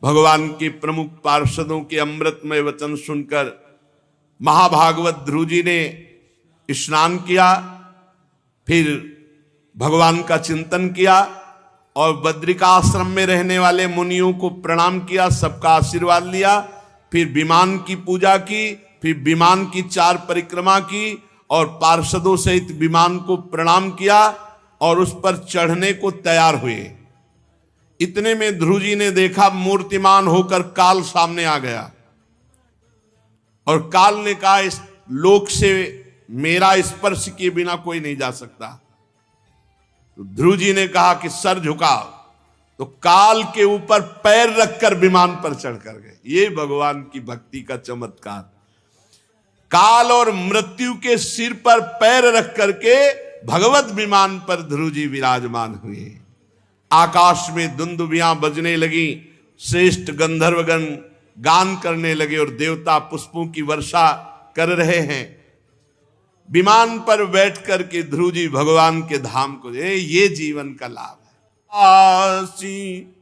भगवान के प्रमुख पार्षदों के अमृतमय वचन सुनकर महाभागवत ध्रुव जी ने स्नान किया, फिर भगवान का चिंतन किया और बद्रिका आश्रम में रहने वाले मुनियों को प्रणाम किया, सबका आशीर्वाद लिया, फिर विमान की पूजा की, फिर विमान की 4 परिक्रमा की और पार्षदों सहित विमान को प्रणाम किया और उस पर चढ़ने को तैयार हुए। इतने में ध्रुव जी ने देखा मूर्तिमान होकर काल सामने आ गया और काल ने कहा इस लोक से मेरा स्पर्श किए बिना कोई नहीं जा सकता। तो ध्रुव जी ने कहा कि सर झुकाओ, तो काल के ऊपर पैर रखकर विमान पर चढ़कर गए। ये भगवान की भक्ति का चमत्कार। काल और मृत्यु के सिर पर पैर रख करके भगवत विमान पर ध्रुव जी विराजमान हुए। आकाश में दुंदुभियां बजने लगी, श्रेष्ठ गंधर्वगण गान करने लगे और देवता पुष्पों की वर्षा कर रहे हैं। विमान पर बैठ करके ध्रुव जी भगवान के धाम को ये जीवन का लाभ है। आसी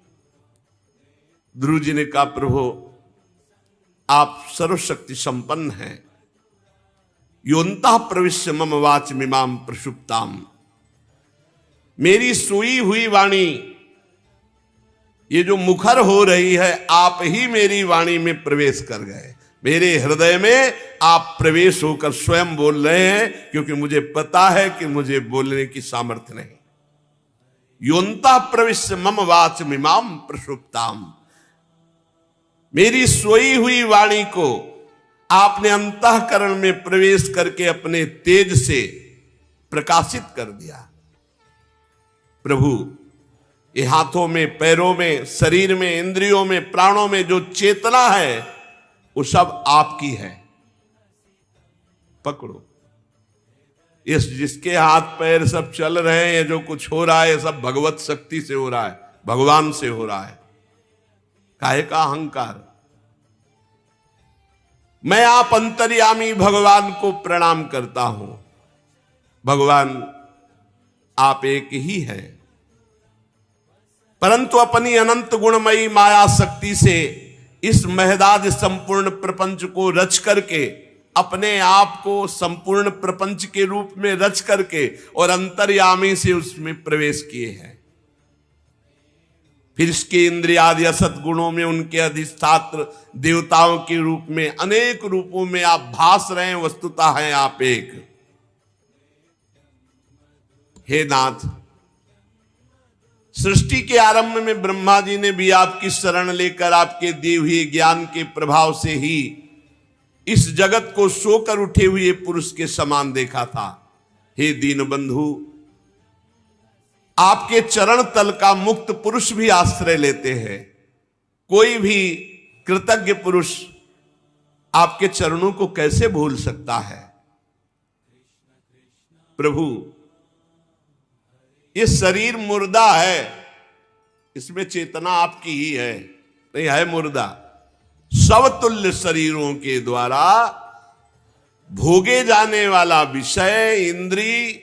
ध्रुव जी ने कहा प्रभु आप सर्वशक्ति संपन्न हैं। योंतः प्रविश्य मम वाच मिमाम प्रसुप्ताम, मेरी सोई हुई वाणी ये जो मुखर हो रही है आप ही मेरी वाणी में प्रवेश कर गए। मेरे हृदय में आप प्रवेश होकर स्वयं बोल रहे हैं, क्योंकि मुझे पता है कि मुझे बोलने की सामर्थ्य नहीं। योंतः प्रविश्य मम वाच मिमाम प्रसुप्ताम, मेरी सोई हुई वाणी को आपने अंतःकरण में प्रवेश करके अपने तेज से प्रकाशित कर दिया। प्रभु ये हाथों में, पैरों में, शरीर में, इंद्रियों में, प्राणों में जो चेतना है वो सब आपकी है। पकड़ो इस जिसके हाथ पैर सब चल रहे हैं, जो कुछ हो रहा है सब भगवत शक्ति से हो रहा है, भगवान से हो रहा है। काहे का अहंकार। मैं आप अंतर्यामी भगवान को प्रणाम करता हूं। भगवान आप एक ही हैं, परंतु अपनी अनंत गुणमयी माया शक्ति से इस महदाद संपूर्ण प्रपंच को रच करके, अपने आप को संपूर्ण प्रपंच के रूप में रच करके और अंतर्यामी से उसमें प्रवेश किए हैं। फिर इसके इंद्रियादि असत गुणों में उनके अधिष्ठात्र देवताओं के रूप में अनेक रूपों में आप भास रहे हैं। वस्तुतः हैं आप एक। हे नाथ, सृष्टि के आरंभ में ब्रह्मा जी ने भी आपकी शरण लेकर आपके दिए हुए ज्ञान के प्रभाव से ही इस जगत को सोकर उठे हुए पुरुष के समान देखा था। हे दीनबंधु, आपके चरण तल का मुक्त पुरुष भी आश्रय लेते हैं। कोई भी कृतज्ञ पुरुष आपके चरणों को कैसे भूल सकता है। प्रभु ये शरीर मुर्दा है, इसमें चेतना आपकी ही है, नहीं है मुर्दा। समतुल्य शरीरों के द्वारा भोगे जाने वाला विषय इंद्री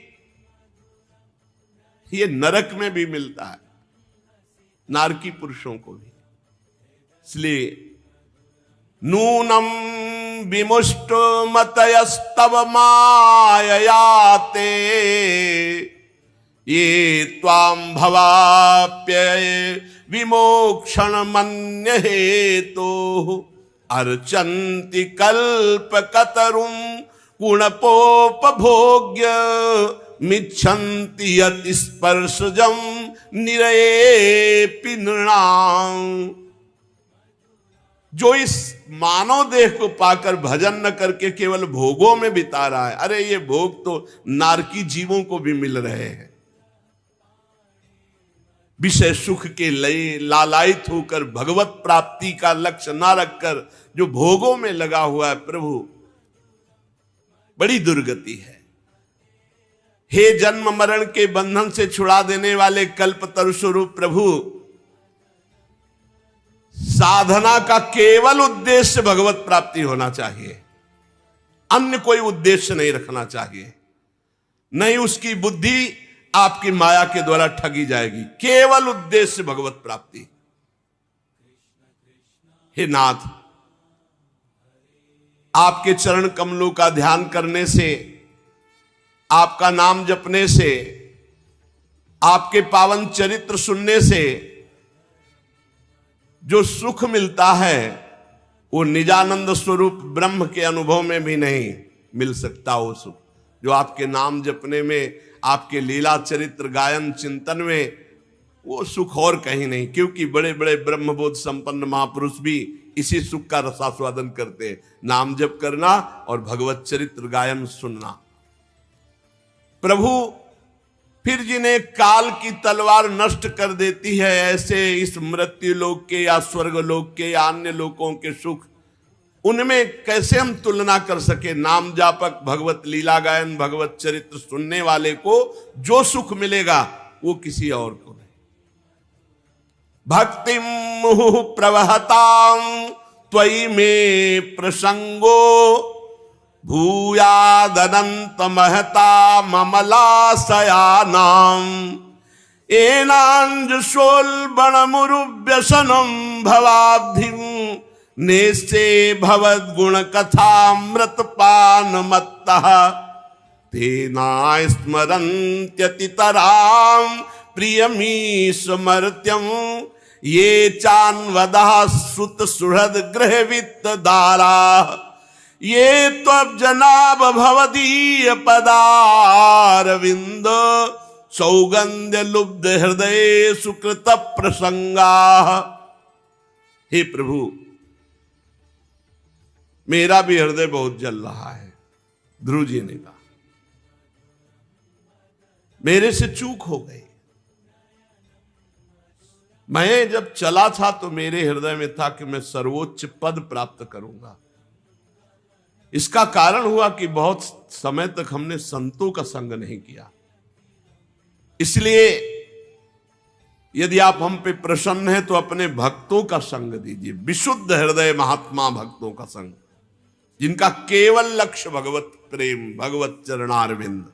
ये नरक में भी मिलता है, नारकी पुरुषों को भी। इसलिए नूनम विमुष्ट मतयस्तव माययाते ये त्वाम भवाप्यय विमोक्षण मन्य हेतु अर्चन्ति कल्प कतरुम कुणपोपभोग्य मिच्छन्ति यति स्पर्शजम निरयेपि नृणां। जो इस मानव देह को पाकर भजन न करके केवल भोगों में बिता रहा है, अरे ये भोग तो नारकी जीवों को भी मिल रहे हैं। विषय सुख के लय लालायित होकर भगवत प्राप्ति का लक्ष्य ना रखकर जो भोगों में लगा हुआ है, प्रभु बड़ी दुर्गति है। हे जन्म मरण के बंधन से छुड़ा देने वाले कल्पतरु स्वरूप प्रभु, साधना का केवल उद्देश्य भगवत प्राप्ति होना चाहिए, अन्य कोई उद्देश्य नहीं रखना चाहिए। नहीं उसकी बुद्धि आपकी माया के द्वारा ठगी जाएगी। केवल उद्देश्य भगवत प्राप्ति। हे नाथ, आपके चरण कमलों का ध्यान करने से, आपका नाम जपने से, आपके पावन चरित्र सुनने से जो सुख मिलता है वो निजानंद स्वरूप ब्रह्म के अनुभव में भी नहीं मिल सकता। वो सुख जो आपके नाम जपने में, आपके लीला चरित्र गायन चिंतन में, वो सुख और कहीं नहीं। क्योंकि बड़े बड़े ब्रह्मबोध संपन्न महापुरुष भी इसी सुख का रसास्वादन करते हैं, नाम जप करना और भगवत चरित्र गायन सुनना। प्रभु फिर जिन्हें काल की तलवार नष्ट कर देती है, ऐसे इस मृत्यु लोक के या स्वर्ग लोक के या अन्य लोकों के सुख, उनमें कैसे हम तुलना कर सके। नाम जापक, भगवत लीला गायन, भगवत चरित्र सुनने वाले को जो सुख मिलेगा वो किसी और को नहीं। भक्ति मुहुः प्रवहतां त्वयि में प्रसंगो भूयादनंत महता ममलाशयानाम एनांजुषोल्बणमुरुव्यसनं भवाब्धिं नेस्ते भवद्गुण कथामृतपानमत्तः तेना स्मरन्त्यतितरां प्रियमीशमर्त्यं ये चान्वदः श्रुत सुहृद गृहवित्तदारा ये त्वजनाभ भवदीय पदारविंद सौगंध्य लुब्ध हृदय सुकृत प्रसंगा। हे प्रभु, मेरा भी हृदय बहुत जल रहा है। ध्रुव जी ने कहा, मेरे से चूक हो गई। मैं जब चला था तो मेरे हृदय में था कि मैं सर्वोच्च पद प्राप्त करूंगा। इसका कारण हुआ कि बहुत समय तक हमने संतों का संग नहीं किया। इसलिए यदि आप हम पे प्रसन्न हैं तो अपने भक्तों का संग दीजिए, विशुद्ध हृदय महात्मा भक्तों का संग, जिनका केवल लक्ष्य भगवत प्रेम, भगवत चरणारविंद।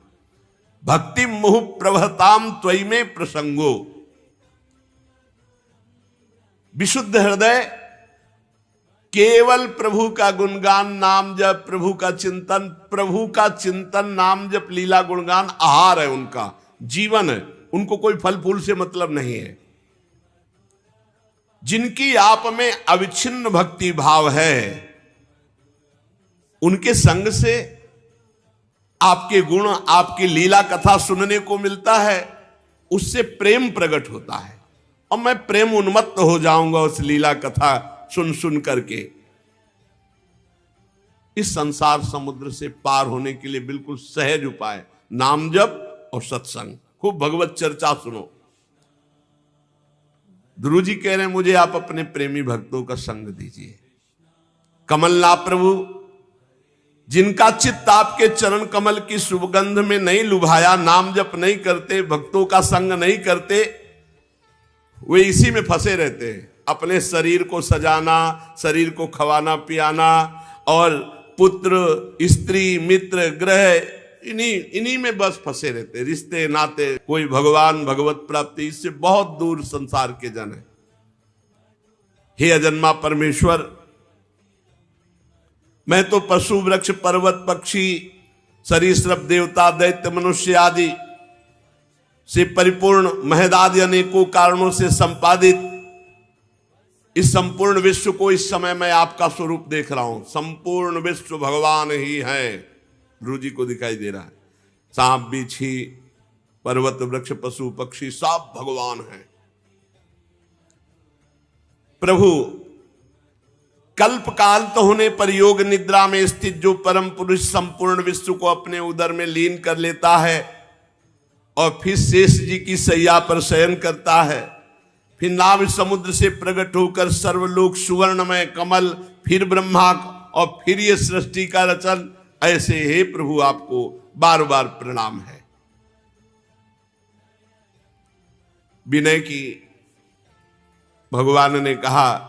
भक्ति मुहुः प्रवहतां त्वयि में प्रसंगो। विशुद्ध हृदय केवल प्रभु का गुणगान, नाम जप, प्रभु का चिंतन, नाम जप, लीला गुणगान आहार है, उनका जीवन है। उनको कोई फल फूल से मतलब नहीं है। जिनकी आप में अविच्छिन्न भक्ति भाव है, उनके संग से आपके गुण, आपकी लीला कथा सुनने को मिलता है, उससे प्रेम प्रकट होता है। और मैं प्रेम उन्मत्त हो जाऊंगा उस लीला कथा सुन सुन करके। इस संसार समुद्र से पार होने के लिए बिल्कुल सहज उपाय नाम जप और सत्संग। खूब भगवत चर्चा सुनो। ध्रुव जी कह रहे हैं, मुझे आप अपने प्रेमी भक्तों का संग दीजिए। कमलनाथ प्रभु, जिनका चित्त आपके चरण कमल की सुगंध में नहीं लुभाया, नाम जप नहीं करते, भक्तों का संग नहीं करते, वे इसी में फंसे रहते हैं। अपने शरीर को सजाना, शरीर को खवाना पियाना, और पुत्र, स्त्री, मित्र, ग्रह, इन्हीं में बस फंसे रहते। रिश्ते नाते, कोई भगवान भगवत प्राप्ति, इससे बहुत दूर संसार के जन है। हे अजन्मा परमेश्वर, मैं तो पशु, वृक्ष, पर्वत, पक्षी, सरीसृप, देवता, दैत्य, मनुष्य आदि से परिपूर्ण महदादि अनेकों कारणों से संपादित इस संपूर्ण विश्व को इस समय मैं आपका स्वरूप देख रहा हूं। संपूर्ण विश्व भगवान ही है। गुरु जी को दिखाई दे रहा है। सांप, बिच्छी, पर्वत, वृक्ष, पशु, पक्षी सब भगवान हैं। प्रभु, कल्प काल तो होने पर योग निद्रा में स्थित जो परम पुरुष संपूर्ण विश्व को अपने उदर में लीन कर लेता है और फिर शेष जी की सैया पर शयन करता है, फिर नाभ समुद्र से प्रकट होकर सर्वलोक सुवर्णमय कमल, फिर ब्रह्मा और फिर ये सृष्टि का रचन, ऐसे हे प्रभु आपको बार बार प्रणाम है। विनय की भगवान ने कहा,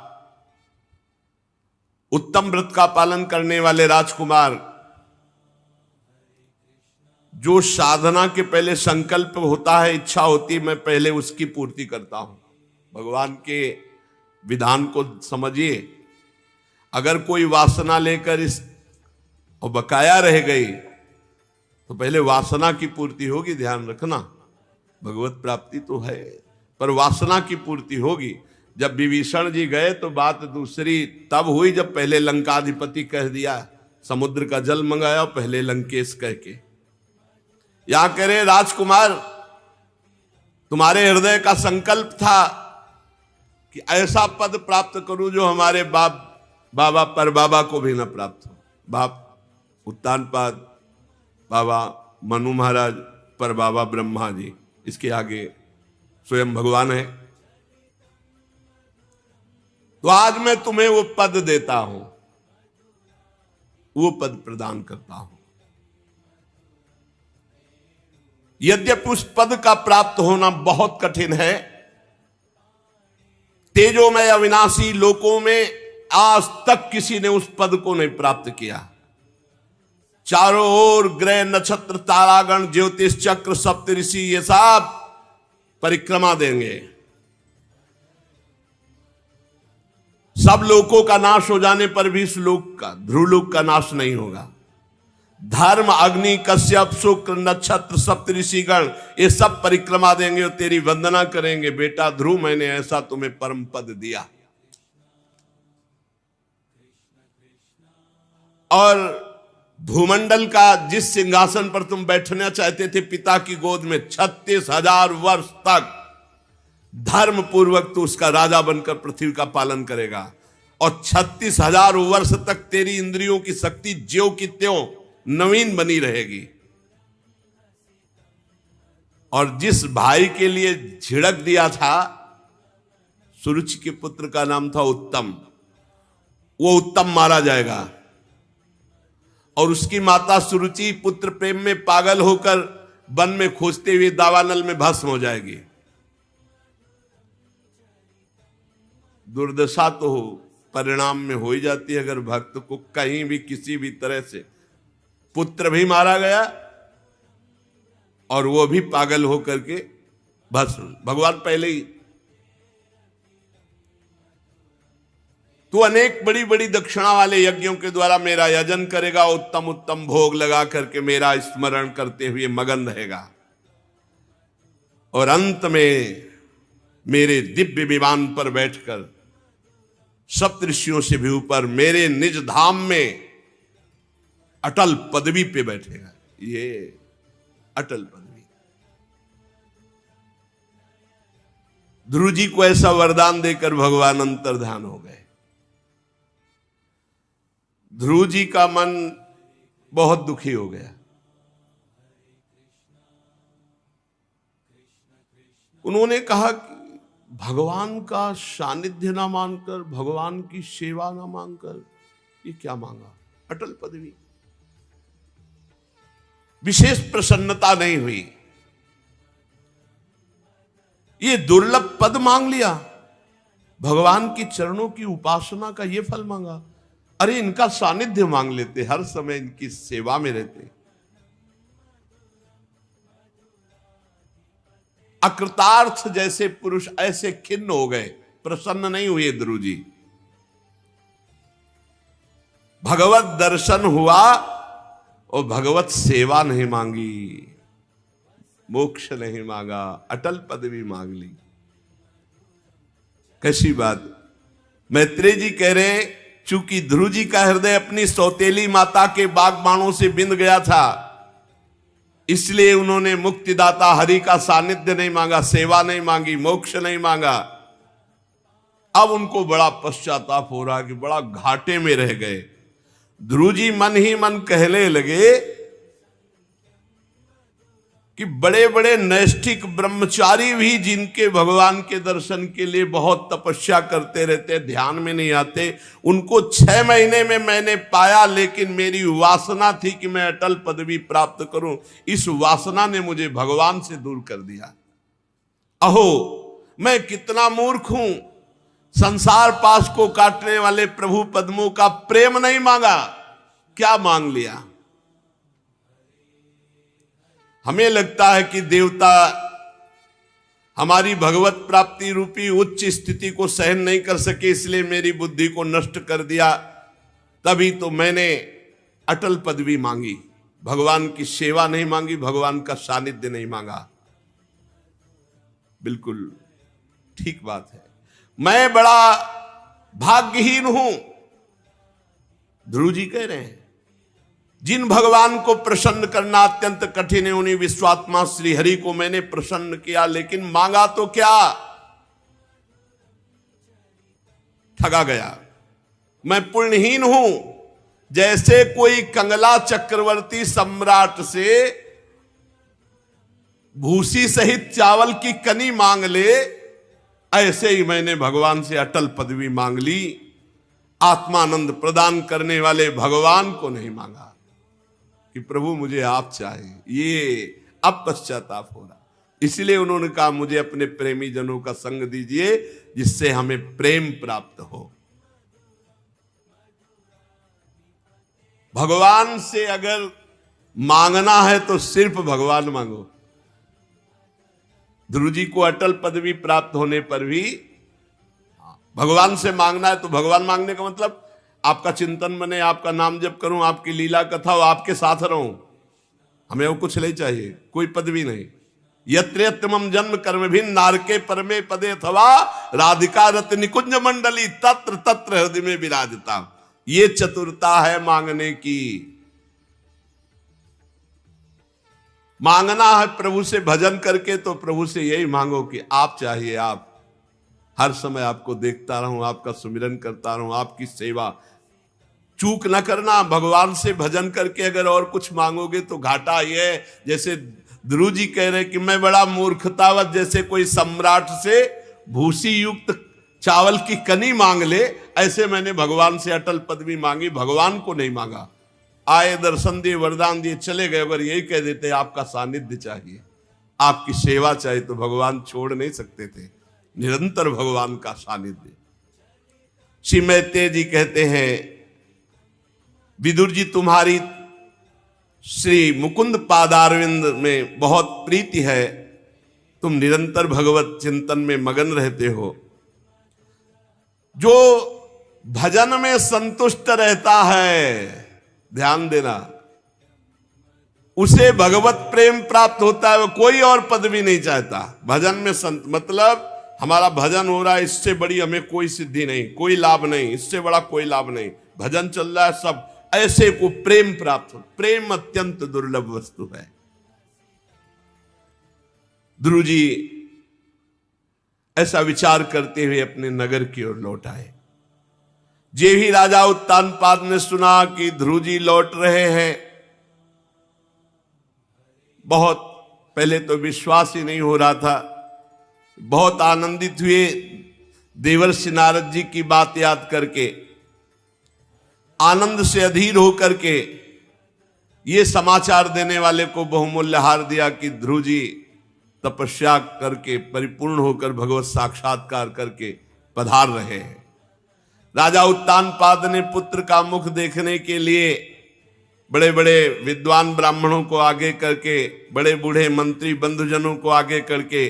उत्तम व्रत का पालन करने वाले राजकुमार, जो साधना के पहले संकल्प होता है, इच्छा होती है, मैं पहले उसकी पूर्ति करता हूं। भगवान के विधान को समझिए। अगर कोई वासना लेकर इस और बकाया रह गई तो पहले वासना की पूर्ति होगी, ध्यान रखना। भगवत प्राप्ति तो है पर वासना की पूर्ति होगी। जब विभीषण जी गए तो बात दूसरी तब हुई जब पहले लंकाधिपति कह दिया, समुद्र का जल मंगाया, पहले लंकेश कह के। यहां कह रहे राजकुमार, तुम्हारे हृदय का संकल्प था कि ऐसा पद प्राप्त करूं जो हमारे बाबा पर बाबा को भी न प्राप्त हो। बाप उत्तानपाद, बाबा मनु महाराज, पर बाबा ब्रह्मा जी, इसके आगे स्वयं भगवान है। तो आज मैं तुम्हें वो पद देता हूं, वो पद प्रदान करता हूं। यद्यपि उस पद का प्राप्त होना बहुत कठिन है, तेजोमय अविनाशी लोकों में आज तक किसी ने उस पद को नहीं प्राप्त किया। चारों ओर ग्रह नक्षत्र तारागण ज्योतिष चक्र सप्तऋषि ये सब परिक्रमा देंगे, सब लोकों का नाश हो जाने पर भी इस लोक का, ध्रुवलोक का नाश नहीं होगा। धर्म, अग्नि, कश्यप, शुक्र, नक्षत्र, सप्तऋषिगण ये सब परिक्रमा देंगे और तेरी वंदना करेंगे। बेटा ध्रुव, मैंने ऐसा तुम्हें परम पद दिया। और भूमंडल का जिस सिंहासन पर तुम बैठना चाहते थे पिता की गोद में, 36,000 वर्ष तक धर्म पूर्वक तू उसका राजा बनकर पृथ्वी का पालन करेगा। और 36,000 वर्ष तक तेरी इंद्रियों की शक्ति ज्यों की त्यों नवीन बनी रहेगी। और जिस भाई के लिए झिड़क दिया था, सुरुचि के पुत्र का नाम था उत्तम, वो उत्तम मारा जाएगा। और उसकी माता सुरुचि पुत्र प्रेम में पागल होकर वन में खोजते हुए दावानल में भस्म हो जाएगी। दुर्दशा तो परिणाम में हो ही जाती है अगर भक्त को कहीं भी किसी भी तरह से। पुत्र भी मारा गया और वो भी पागल होकर के भस्म। भगवान पहले ही तू अनेक बड़ी बड़ी दक्षिणा वाले यज्ञों के द्वारा मेरा यजन करेगा, उत्तम उत्तम भोग लगा करके मेरा स्मरण करते हुए मगन रहेगा। और अंत में मेरे दिव्य विमान पर बैठकर सप्तऋषियों से भी ऊपर मेरे निज धाम में अटल पदवी पे बैठेगा। ये अटल पदवी। ध्रुव जी को ऐसा वरदान देकर भगवान अंतर्ध्यान हो गए। ध्रुव जी का मन बहुत दुखी हो गया। उन्होंने कहा कि भगवान का सानिध्य ना मानकर, भगवान की सेवा ना मांगकर ये क्या मांगा? अटल पदवी। विशेष प्रसन्नता नहीं हुई, ये दुर्लभ पद मांग लिया, भगवान की चरणों की उपासना का ये फल मांगा। अरे इनका सानिध्य मांग लेते, हर समय इनकी सेवा में रहते। अकृतार्थ जैसे पुरुष ऐसे खिन्न हो गए, प्रसन्न नहीं हुए ध्रुव जी। भगवत दर्शन हुआ और भगवत सेवा नहीं मांगी, मोक्ष नहीं मांगा, अटल पदवी मांग ली। कैसी बात। मैत्रेय जी कह रहे, चूंकि ध्रुव जी का हृदय अपनी सौतेली माता के बागबाणों से बिंद गया था, इसलिए उन्होंने मुक्तिदाता हरि का सानिध्य नहीं मांगा, सेवा नहीं मांगी, मोक्ष नहीं मांगा। अब उनको बड़ा पश्चाताप हो रहा कि बड़ा घाटे में रह गए। ध्रुव जी मन ही मन कहने लगे कि बड़े बड़े नैष्ठिक ब्रह्मचारी भी जिनके भगवान के दर्शन के लिए बहुत तपस्या करते रहते, ध्यान में नहीं आते, उनको 6 महीने में मैंने पाया, लेकिन मेरी वासना थी कि मैं अटल पदवी प्राप्त करूं। इस वासना ने मुझे भगवान से दूर कर दिया। अहो मैं कितना मूर्ख हूं, संसार पास को काटने वाले प्रभु पद्मों का प्रेम नहीं मांगा, क्या मांग लिया। हमें लगता है कि देवता हमारी भगवत प्राप्ति रूपी उच्च स्थिति को सहन नहीं कर सके, इसलिए मेरी बुद्धि को नष्ट कर दिया। तभी तो मैंने अटल पदवी मांगी, भगवान की सेवा नहीं मांगी, भगवान का सानिध्य नहीं मांगा। बिल्कुल ठीक बात है। मैं बड़ा भाग्यहीन हूं, ध्रुव जी कह रहे हैं। जिन भगवान को प्रसन्न करना अत्यंत कठिन है, उन्हीं विश्वात्मा श्री हरि को मैंने प्रसन्न किया, लेकिन मांगा तो क्या, ठगा गया। मैं पुण्यहीन हूं। जैसे कोई कंगला चक्रवर्ती सम्राट से भूसी सहित चावल की कनी मांग ले, ऐसे ही मैंने भगवान से अटल पदवी मांग ली। आत्मानंद प्रदान करने वाले भगवान को नहीं मांगा कि प्रभु मुझे आप चाहिए। ये अब पश्चाताप हो रहा। इसलिए उन्होंने कहा मुझे अपने प्रेमी जनों का संग दीजिए, जिससे हमें प्रेम प्राप्त हो। भगवान से अगर मांगना है तो सिर्फ भगवान मांगो। ध्रुव जी को अटल पदवी प्राप्त होने पर भी भगवान से मांगना है, तो भगवान मांगने का मतलब आपका चिंतन बने, आपका नाम जप करूं, आपकी लीला कथा हो, आपके साथ रहूं। हमें वो कुछ नहीं चाहिए, कोई पदवी नहीं। यत्र यत्र मम जन्म कर्म भिन्न नारके परमे पदे अथवा राधिका रत निकुंज मंडली तत्र तत्र हृदय में विराजता। ये चतुरता है मांगने की। मांगना है प्रभु से भजन करके, तो प्रभु से यही मांगो कि आप चाहिए, आप हर समय आपको देखता रहूं, आपका सुमिरन करता रहूं, आपकी सेवा। चूक न करना। भगवान से भजन करके अगर और कुछ मांगोगे तो घाटा ये है। जैसे ध्रुव जी कह रहे कि मैं बड़ा मूर्खतावत, जैसे कोई सम्राट से भूसी युक्त चावल की कनी मांग ले, ऐसे मैंने भगवान से अटल पदवी मांगी, भगवान को नहीं मांगा। आए, दर्शन दिए, वरदान दिए, चले गए। अगर यही कह देते आपका सानिध्य चाहिए, आपकी सेवा चाहिए, तो भगवान छोड़ नहीं सकते थे। निरंतर भगवान का सानिध्य। श्री मैत्रेय जी कहते हैं, विदुर जी तुम्हारी श्री मुकुंद पादारविंद में बहुत प्रीति है, तुम निरंतर भगवत चिंतन में मगन रहते हो। जो भजन में संतुष्ट रहता है, ध्यान देना, उसे भगवत प्रेम प्राप्त होता है। वो कोई और पदवी नहीं चाहता। भजन में मतलब हमारा भजन हो रहा है, इससे बड़ी हमें कोई सिद्धि नहीं, कोई लाभ नहीं, इससे बड़ा कोई लाभ नहीं। भजन चल रहा है, सब ऐसे को प्रेम प्राप्त हो। प्रेम अत्यंत दुर्लभ वस्तु है। ध्रुव जी ऐसा विचार करते हुए अपने नगर की ओर लौट आए। जे ही राजा उत्तानपाद ने सुना कि ध्रुव जी लौट रहे हैं, बहुत पहले तो विश्वास ही नहीं हो रहा था। बहुत आनंदित हुए देवर्षि नारद जी की बात याद करके, आनंद से अधीर होकर के ये समाचार देने वाले को बहुमूल्य हार दिया कि ध्रुव जी तपस्या करके परिपूर्ण होकर भगवत साक्षात्कार करके पधार रहे हैं। राजा उत्तानपाद ने पुत्र का मुख देखने के लिए बड़े बड़े विद्वान ब्राह्मणों को आगे करके, बड़े बूढ़े मंत्री बंधुजनों को आगे करके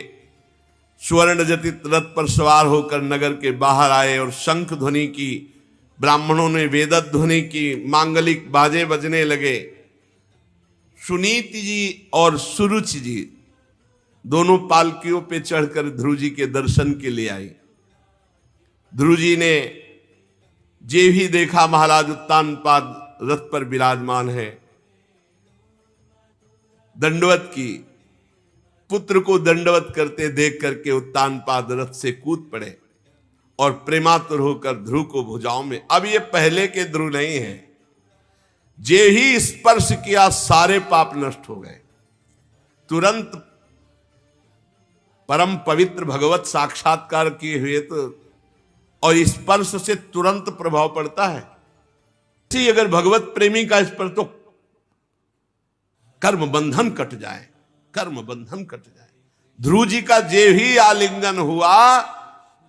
स्वर्ण जटित रथ पर सवार होकर नगर के बाहर आए और शंख ध्वनि की, ब्राह्मणों ने वेदत ध्वनि की, मांगलिक बाजे बजने लगे। सुनीति जी और सुरुचि जी दोनों पालकियों पे चढ़कर ध्रुव जी के दर्शन के लिए आई। ध्रुव जी ने जे भी देखा महाराज उत्तानपाद रथ पर विराजमान है, दंडवत की। पुत्र को दंडवत करते देख करके उत्तानपाद रथ से कूद पड़े और प्रेमातुर होकर ध्रुव को भुजाओं में। अब ये पहले के ध्रुव नहीं है। जे ही स्पर्श किया सारे पाप नष्ट हो गए। तुरंत परम पवित्र भगवत साक्षात्कार किए हुए तो, और स्पर्श से तुरंत प्रभाव पड़ता है। ठीक, अगर भगवत प्रेमी का स्पर्श, तो कर्म बंधन कट जाए, कर्म बंधन कट जाए। ध्रुव जी का जे ही आलिंगन हुआ,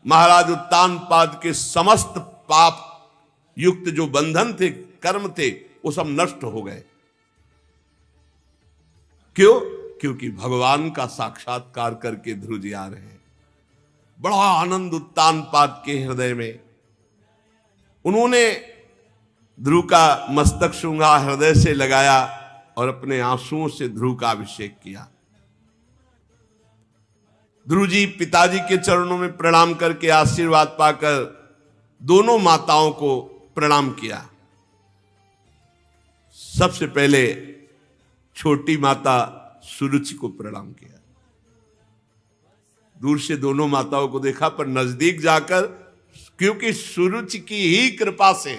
महाराज उत्तानपाद के समस्त पाप युक्त जो बंधन थे, कर्म थे, वो सब नष्ट हो गए। क्यों? क्योंकि भगवान का साक्षात्कार करके ध्रुव जी आ रहे हैं। बड़ा आनंद उत्तान पाद के हृदय में उन्होंने ध्रुव का मस्तक शुंघा, हृदय से लगाया और अपने आंसुओं से ध्रुव का अभिषेक किया। ध्रुव जी पिताजी के चरणों में प्रणाम करके आशीर्वाद पाकर दोनों माताओं को प्रणाम किया। सबसे पहले छोटी माता सुरुचि को प्रणाम किया। दूर से दोनों माताओं को देखा, पर नजदीक जाकर, क्योंकि सुरुचि की ही कृपा से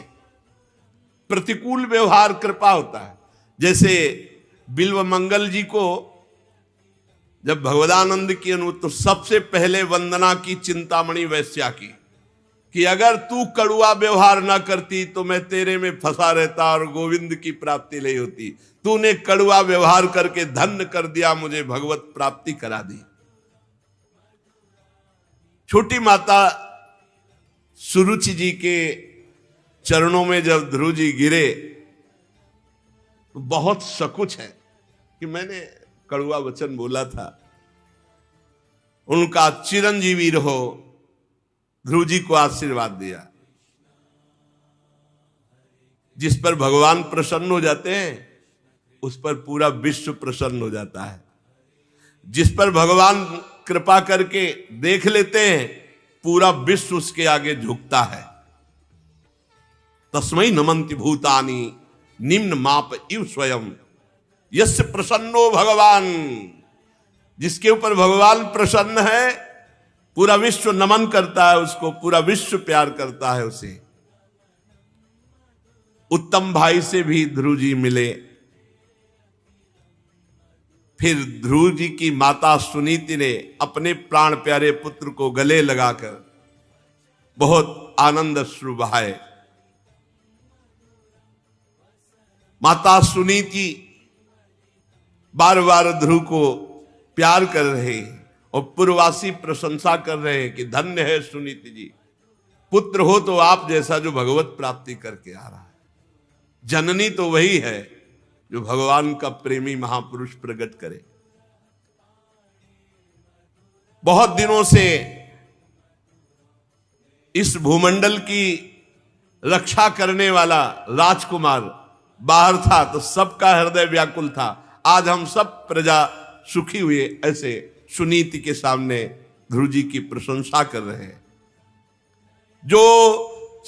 प्रतिकूल व्यवहार कृपा होता है। जैसे बिल्व मंगल जी को जब भगवदानंद की अनुभूति, तो सबसे पहले वंदना की चिंतामणि वैश्या की कि अगर तू कड़ुआ व्यवहार ना करती तो मैं तेरे में फंसा रहता और गोविंद की प्राप्ति नहीं होती। तूने कड़ुआ व्यवहार करके धन्य कर दिया, मुझे भगवत प्राप्ति करा दी। छोटी माता सुरुचि जी के चरणों में जब ध्रुव जी गिरे तो बहुत सकुच है कि मैंने कड़ुआ वचन बोला था। उनका चिरंजीवी रहो, ध्रुव जी को आशीर्वाद दिया। जिस पर भगवान प्रसन्न हो जाते हैं उस पर पूरा विश्व प्रसन्न हो जाता है। जिस पर भगवान कृपा करके देख लेते हैं पूरा विश्व उसके आगे झुकता है। तस्मै नमन्ति भूतानि निम्न माप इव स्वयं यस्य प्रसन्नो भगवान। जिसके ऊपर भगवान प्रसन्न है पूरा विश्व नमन करता है उसको, पूरा विश्व प्यार करता है उसे। उत्तम भाई से भी ध्रुव जी मिले। फिर ध्रुव जी की माता सुनीति ने अपने प्राण प्यारे पुत्र को गले लगाकर बहुत आनंद अश्रु बहाए। माता सुनीति बार बार ध्रुव को प्यार कर रहे हैं और पूर्ववासी प्रशंसा कर रहे हैं कि धन्य है सुनीति जी, पुत्र हो तो आप जैसा जो भगवत प्राप्ति करके आ रहा है। जननी तो वही है जो भगवान का प्रेमी महापुरुष प्रकट करे। बहुत दिनों से इस भूमंडल की रक्षा करने वाला राजकुमार बाहर था तो सबका हृदय व्याकुल था। आज हम सब प्रजा सुखी हुए ऐसे सुनीति के सामने ध्रुव जी की प्रशंसा कर रहे हैं। जो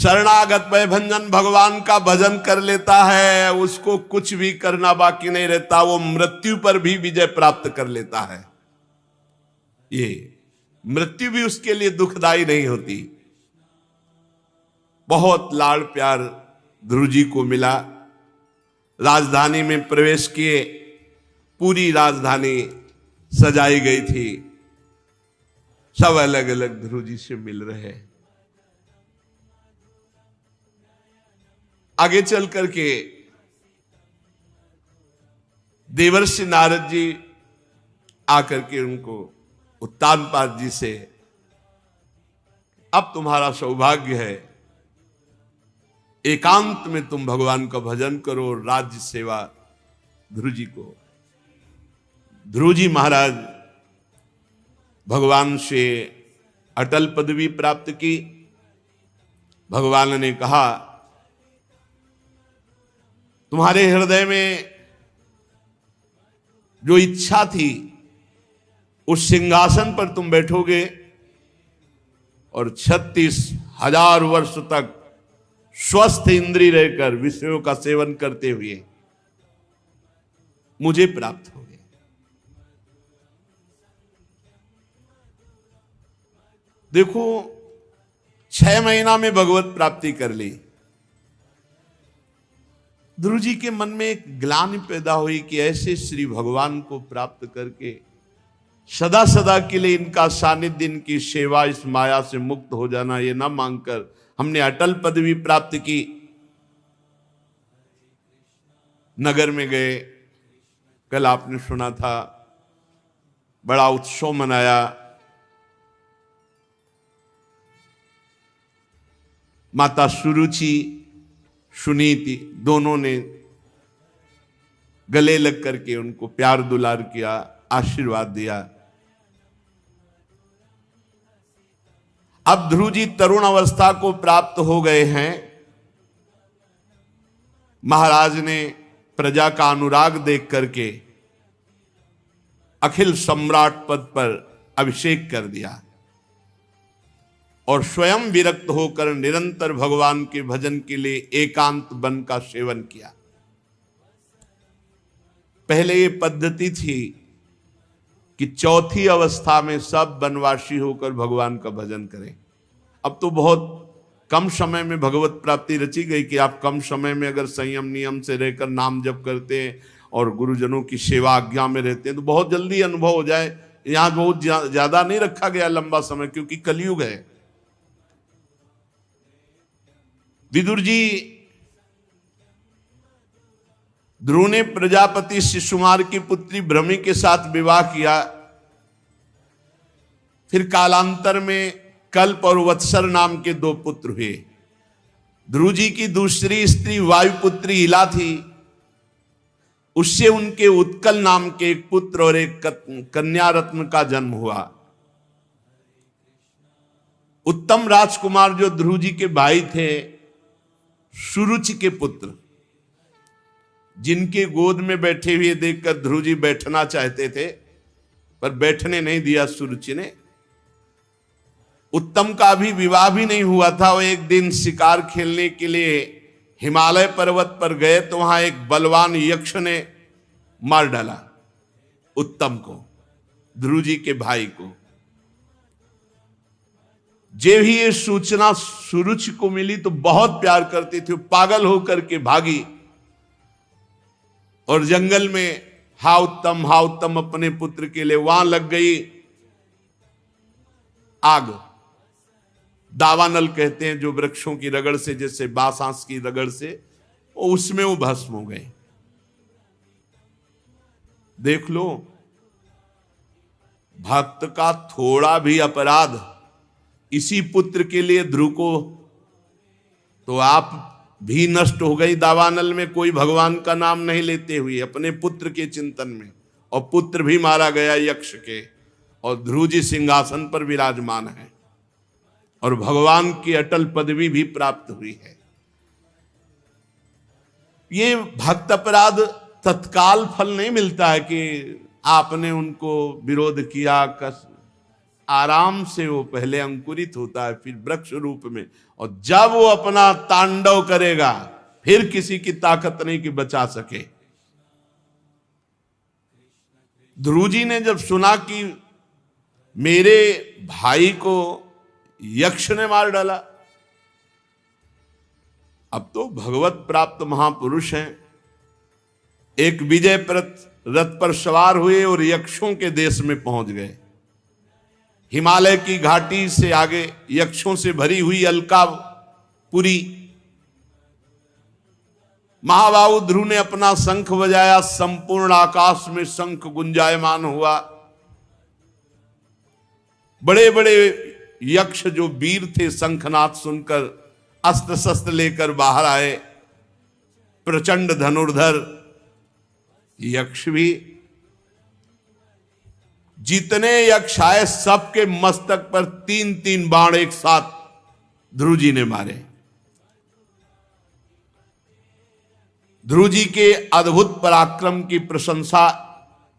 शरणागत भयभंजन भगवान का भजन कर लेता है उसको कुछ भी करना बाकी नहीं रहता, वो मृत्यु पर भी विजय प्राप्त कर लेता है। ये मृत्यु भी उसके लिए दुखदाई नहीं होती। बहुत लाड़ प्यार ध्रुव जी को मिला। राजधानी में प्रवेश किए, पूरी राजधानी सजाई गई थी। सब अलग अलग ध्रुव जी से मिल रहे हैं। आगे चल करके देवर्षि नारद जी आकर के उनको उत्तानपाद जी से, अब तुम्हारा सौभाग्य है, एकांत में तुम भगवान का भजन करो, राज्य सेवा ध्रुव जी को। ध्रुव जी महाराज भगवान से अटल पदवी प्राप्त की। भगवान ने कहा तुम्हारे हृदय में जो इच्छा थी उस सिंहासन पर तुम बैठोगे और 36,000 वर्ष तक स्वस्थ इंद्रिय रहकर विषयों का सेवन करते हुए मुझे प्राप्त होगे। देखो 6 महीना में भगवत प्राप्ति कर ली। ध्रुव जी के मन में एक ग्लानि पैदा हुई कि ऐसे श्री भगवान को प्राप्त करके सदा सदा के लिए इनका सानिध्य, इनकी सेवा, इस माया से मुक्त हो जाना, ये ना मांगकर हमने अटल पदवी प्राप्त की। नगर में गए, कल आपने सुना था, बड़ा उत्सव मनाया। माता सुरुचि, सुनीति दोनों ने गले लग करके उनको प्यार दुलार किया। आशीर्वाद दिया। अब ध्रुव जी तरुण अवस्था को प्राप्त हो गए हैं। महाराज ने प्रजा का अनुराग देख करके अखिल सम्राट पद पर अभिषेक कर दिया और स्वयं विरक्त होकर निरंतर भगवान के भजन के लिए एकांत वन का सेवन किया। पहले ये पद्धति थी कि चौथी अवस्था में सब वनवासी होकर भगवान का भजन करें। अब तो बहुत कम समय में भगवत प्राप्ति रची गई कि आप कम समय में अगर संयम नियम से रहकर नाम जप करते हैं और गुरुजनों की सेवा आज्ञा में रहते हैं तो बहुत जल्दी अनुभव हो जाए। यहां बहुत ज्यादा नहीं रखा गया लंबा समय, क्योंकि कलयुग है। विदुर जी, ध्रुव ने प्रजापति शिशुमार की पुत्री भ्रमि के साथ विवाह किया। फिर कालांतर में कल्प और वत्सर नाम के दो पुत्र हुए। ध्रुव जी की दूसरी स्त्री वायुपुत्री इला थी, उससे उनके उत्कल नाम के एक पुत्र और एक कन्या रत्न का जन्म हुआ। उत्तम राजकुमार जो ध्रुव जी के भाई थे, सुरुचि के पुत्र, जिनके गोद में बैठे हुए देखकर ध्रुव जी बैठना चाहते थे पर बैठने नहीं दिया सुरुचि ने। उत्तम का अभी विवाह भी नहीं हुआ था। वो एक दिन शिकार खेलने के लिए हिमालय पर्वत पर गए तो वहां एक बलवान यक्ष ने मार डाला उत्तम को, ध्रुव जी के भाई को। जब ही ये सूचना सुरुचि को मिली तो बहुत प्यार करती थी, पागल होकर के भागी और जंगल में हा उत्तम अपने पुत्र के लिए वहां लग गई आग। दावानल कहते हैं जो वृक्षों की रगड़ से, जैसे बांस की रगड़ से, उसमें वो भस्म हो गए। देख लो, भक्त का थोड़ा भी अपराध इसी पुत्र के लिए ध्रुव को, तो आप भी नष्ट हो गई दावानल में, कोई भगवान का नाम नहीं लेते हुए अपने पुत्र के चिंतन में, और पुत्र भी मारा गया यक्ष के, और ध्रुव जी सिंहासन पर विराजमान है और भगवान की अटल पदवी भी प्राप्त हुई है। ये भक्त अपराध तत्काल फल नहीं मिलता है कि आपने उनको विरोध किया, आराम से वो पहले अंकुरित होता है, फिर वृक्ष रूप में, और जब वो अपना तांडव करेगा फिर किसी की ताकत नहीं कि बचा सके। ध्रुव जी ने जब सुना कि मेरे भाई को यक्ष ने मार डाला, अब तो भगवत प्राप्त महापुरुष हैं, एक विजय रथ पर सवार हुए और यक्षों के देश में पहुंच गए। हिमालय की घाटी से आगे यक्षों से भरी हुई अलकापुरी। महाबाहु ध्रुव ने अपना शंख बजाया, संपूर्ण आकाश में शंख गुंजायमान हुआ। बड़े बड़े यक्ष जो वीर थे शंखनाद सुनकर अस्त्र शस्त्र लेकर बाहर आए, प्रचंड धनुर्धर यक्ष भी। जितने यक्ष आए सबके मस्तक पर 3-3 बाण एक साथ ध्रुव जी ने मारे। ध्रुव जी के अद्भुत पराक्रम की प्रशंसा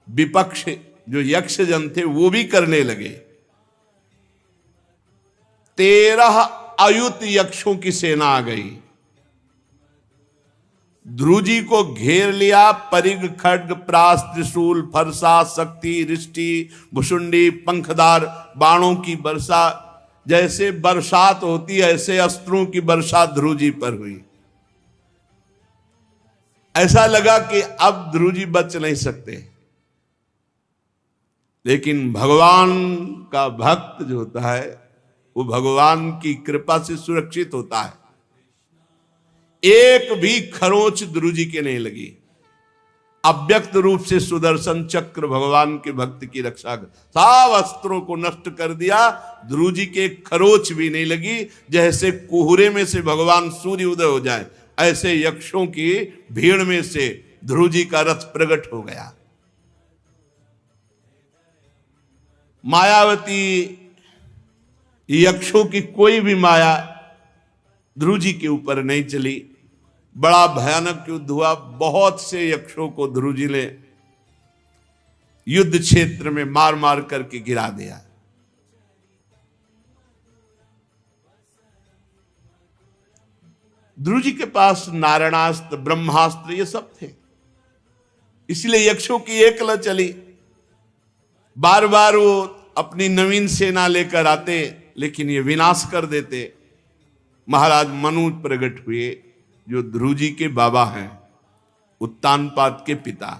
विपक्ष जो यक्ष जन थे वो भी करने लगे। 13 अयुत यक्षों की सेना आ गई, ध्रुव जी को घेर लिया। परिग, खड्ग, प्रास, त्रिशूल, फरसा, शक्ति, रिष्टि, भुषुंडी, पंखदार बाणों की वर्षा, जैसे बरसात होती है ऐसे अस्त्रों की वर्षा ध्रुव जी पर हुई। ऐसा लगा कि अब ध्रुव जी बच नहीं सकते, लेकिन भगवान का भक्त जो होता है वो भगवान की कृपा से सुरक्षित होता है। एक भी खरोंच ध्रुव जी के नहीं लगी। अव्यक्त रूप से सुदर्शन चक्र भगवान के भक्त की रक्षा कर सब अस्त्रों को नष्ट कर दिया। ध्रुव जी के खरोच भी नहीं लगी। जैसे कोहरे में से भगवान सूर्य उदय हो जाए, ऐसे यक्षों की भीड़ में से ध्रुव जी का रथ प्रकट हो गया। मायावती यक्षों की कोई भी माया ध्रुव जी के ऊपर नहीं चली। बड़ा भयानक युद्ध हुआ, बहुत से यक्षों को ध्रुव जी ने युद्ध क्षेत्र में मार मार करके गिरा दिया। ध्रुव जी के पास नारायणास्त्र, ब्रह्मास्त्र ये सब थे, इसलिए यक्षों की एक ल चली। बार बार वो अपनी नवीन सेना लेकर आते, लेकिन ये विनाश कर देते। महाराज मनु प्रकट हुए, जो ध्रुव जी के बाबा हैं, उत्तानपाद के पिता।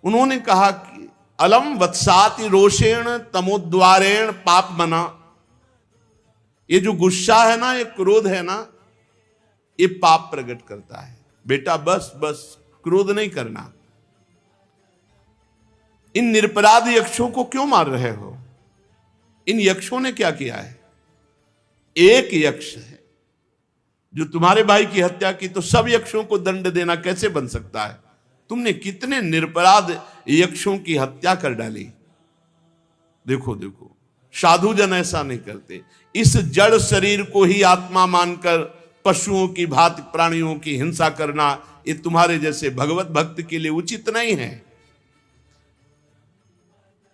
उन्होंने कहा कि अलम वत्साति रोषेण तमोद्वारेण पाप मना। ये जो गुस्सा है ना, ये क्रोध है ना, ये पाप प्रकट करता है। बेटा बस बस क्रोध नहीं करना। इन निरपराध यक्षों को क्यों मार रहे हो? इन यक्षों ने क्या किया है? एक यक्ष है जो तुम्हारे भाई की हत्या की, तो सब यक्षों को दंड देना कैसे बन सकता है? तुमने कितने निरपराध यक्षों की हत्या कर डाली। देखो देखो, साधु जन ऐसा नहीं करते। इस जड़ शरीर को ही आत्मा मानकर पशुओं की भांति प्राणियों की हिंसा करना, ये तुम्हारे जैसे भगवत भक्त के लिए उचित नहीं है।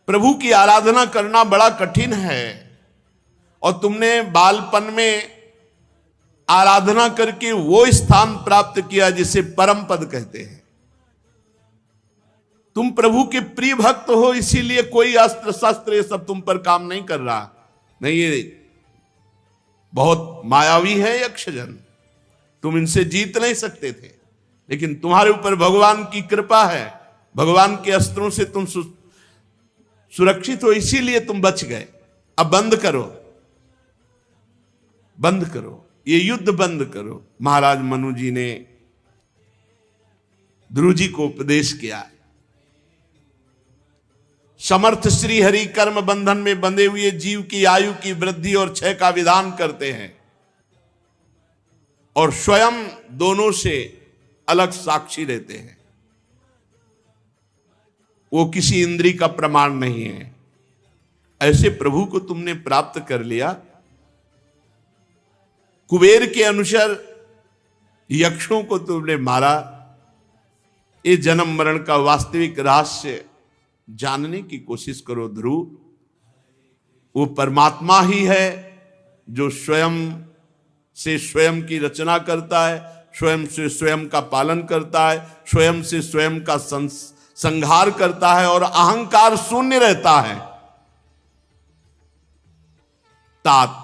प्रभु की आराधना करना बड़ा कठिन है, और तुमने बालपन में आराधना करके वो स्थान प्राप्त किया जिसे परम पद कहते हैं। तुम प्रभु के प्रिय भक्त हो, इसीलिए कोई अस्त्र शस्त्र ये सब तुम पर काम नहीं कर रहा। नहीं, ये बहुत मायावी है यक्षजन, तुम इनसे जीत नहीं सकते थे, लेकिन तुम्हारे ऊपर भगवान की कृपा है। भगवान के अस्त्रों से तुम सुरक्षित हो, इसीलिए तुम बच गए। अब बंद करो, बंद करो, ये युद्ध बंद करो। महाराज मनु जी ने ध्रुव जी को उपदेश किया। समर्थ श्री हरि कर्म बंधन में बंधे हुए जीव की आयु की वृद्धि और क्षय का विधान करते हैं, और स्वयं दोनों से अलग साक्षी रहते हैं। वो किसी इंद्री का प्रमाण नहीं है। ऐसे प्रभु को तुमने प्राप्त कर लिया। कुबेर के अनुसार यक्षों को तुमने मारा। ये जन्म मरण का वास्तविक रहस्य जानने की कोशिश करो ध्रुव। वो परमात्मा ही है जो स्वयं से स्वयं की रचना करता है, स्वयं से स्वयं का पालन करता है, स्वयं से स्वयं का संहार करता है, और अहंकार शून्य रहता है। तात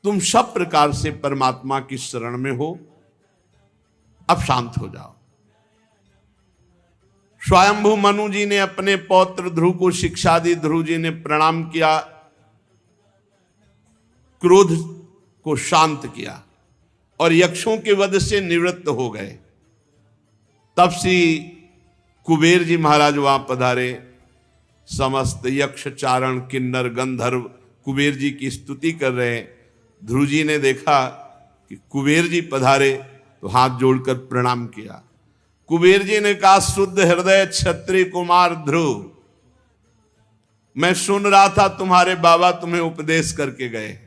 तुम सब प्रकार से परमात्मा की शरण में हो, अब शांत हो जाओ। स्वयंभू मनु जी ने अपने पौत्र ध्रुव को शिक्षा दी। ध्रुव जी ने प्रणाम किया, क्रोध को शांत किया, और यक्षों के वध से निवृत्त हो गए। तब से कुबेर जी महाराज वहां पधारे। समस्त यक्ष चारण किन्नर गंधर्व कुबेर जी की स्तुति कर रहे हैं। ध्रुव जी ने देखा कि कुबेर जी पधारे, तो हाथ जोड़कर प्रणाम किया। कुबेर जी ने कहा, शुद्ध हृदय क्षत्रिय कुमार ध्रुव, मैं सुन रहा था तुम्हारे बाबा तुम्हें उपदेश करके गए।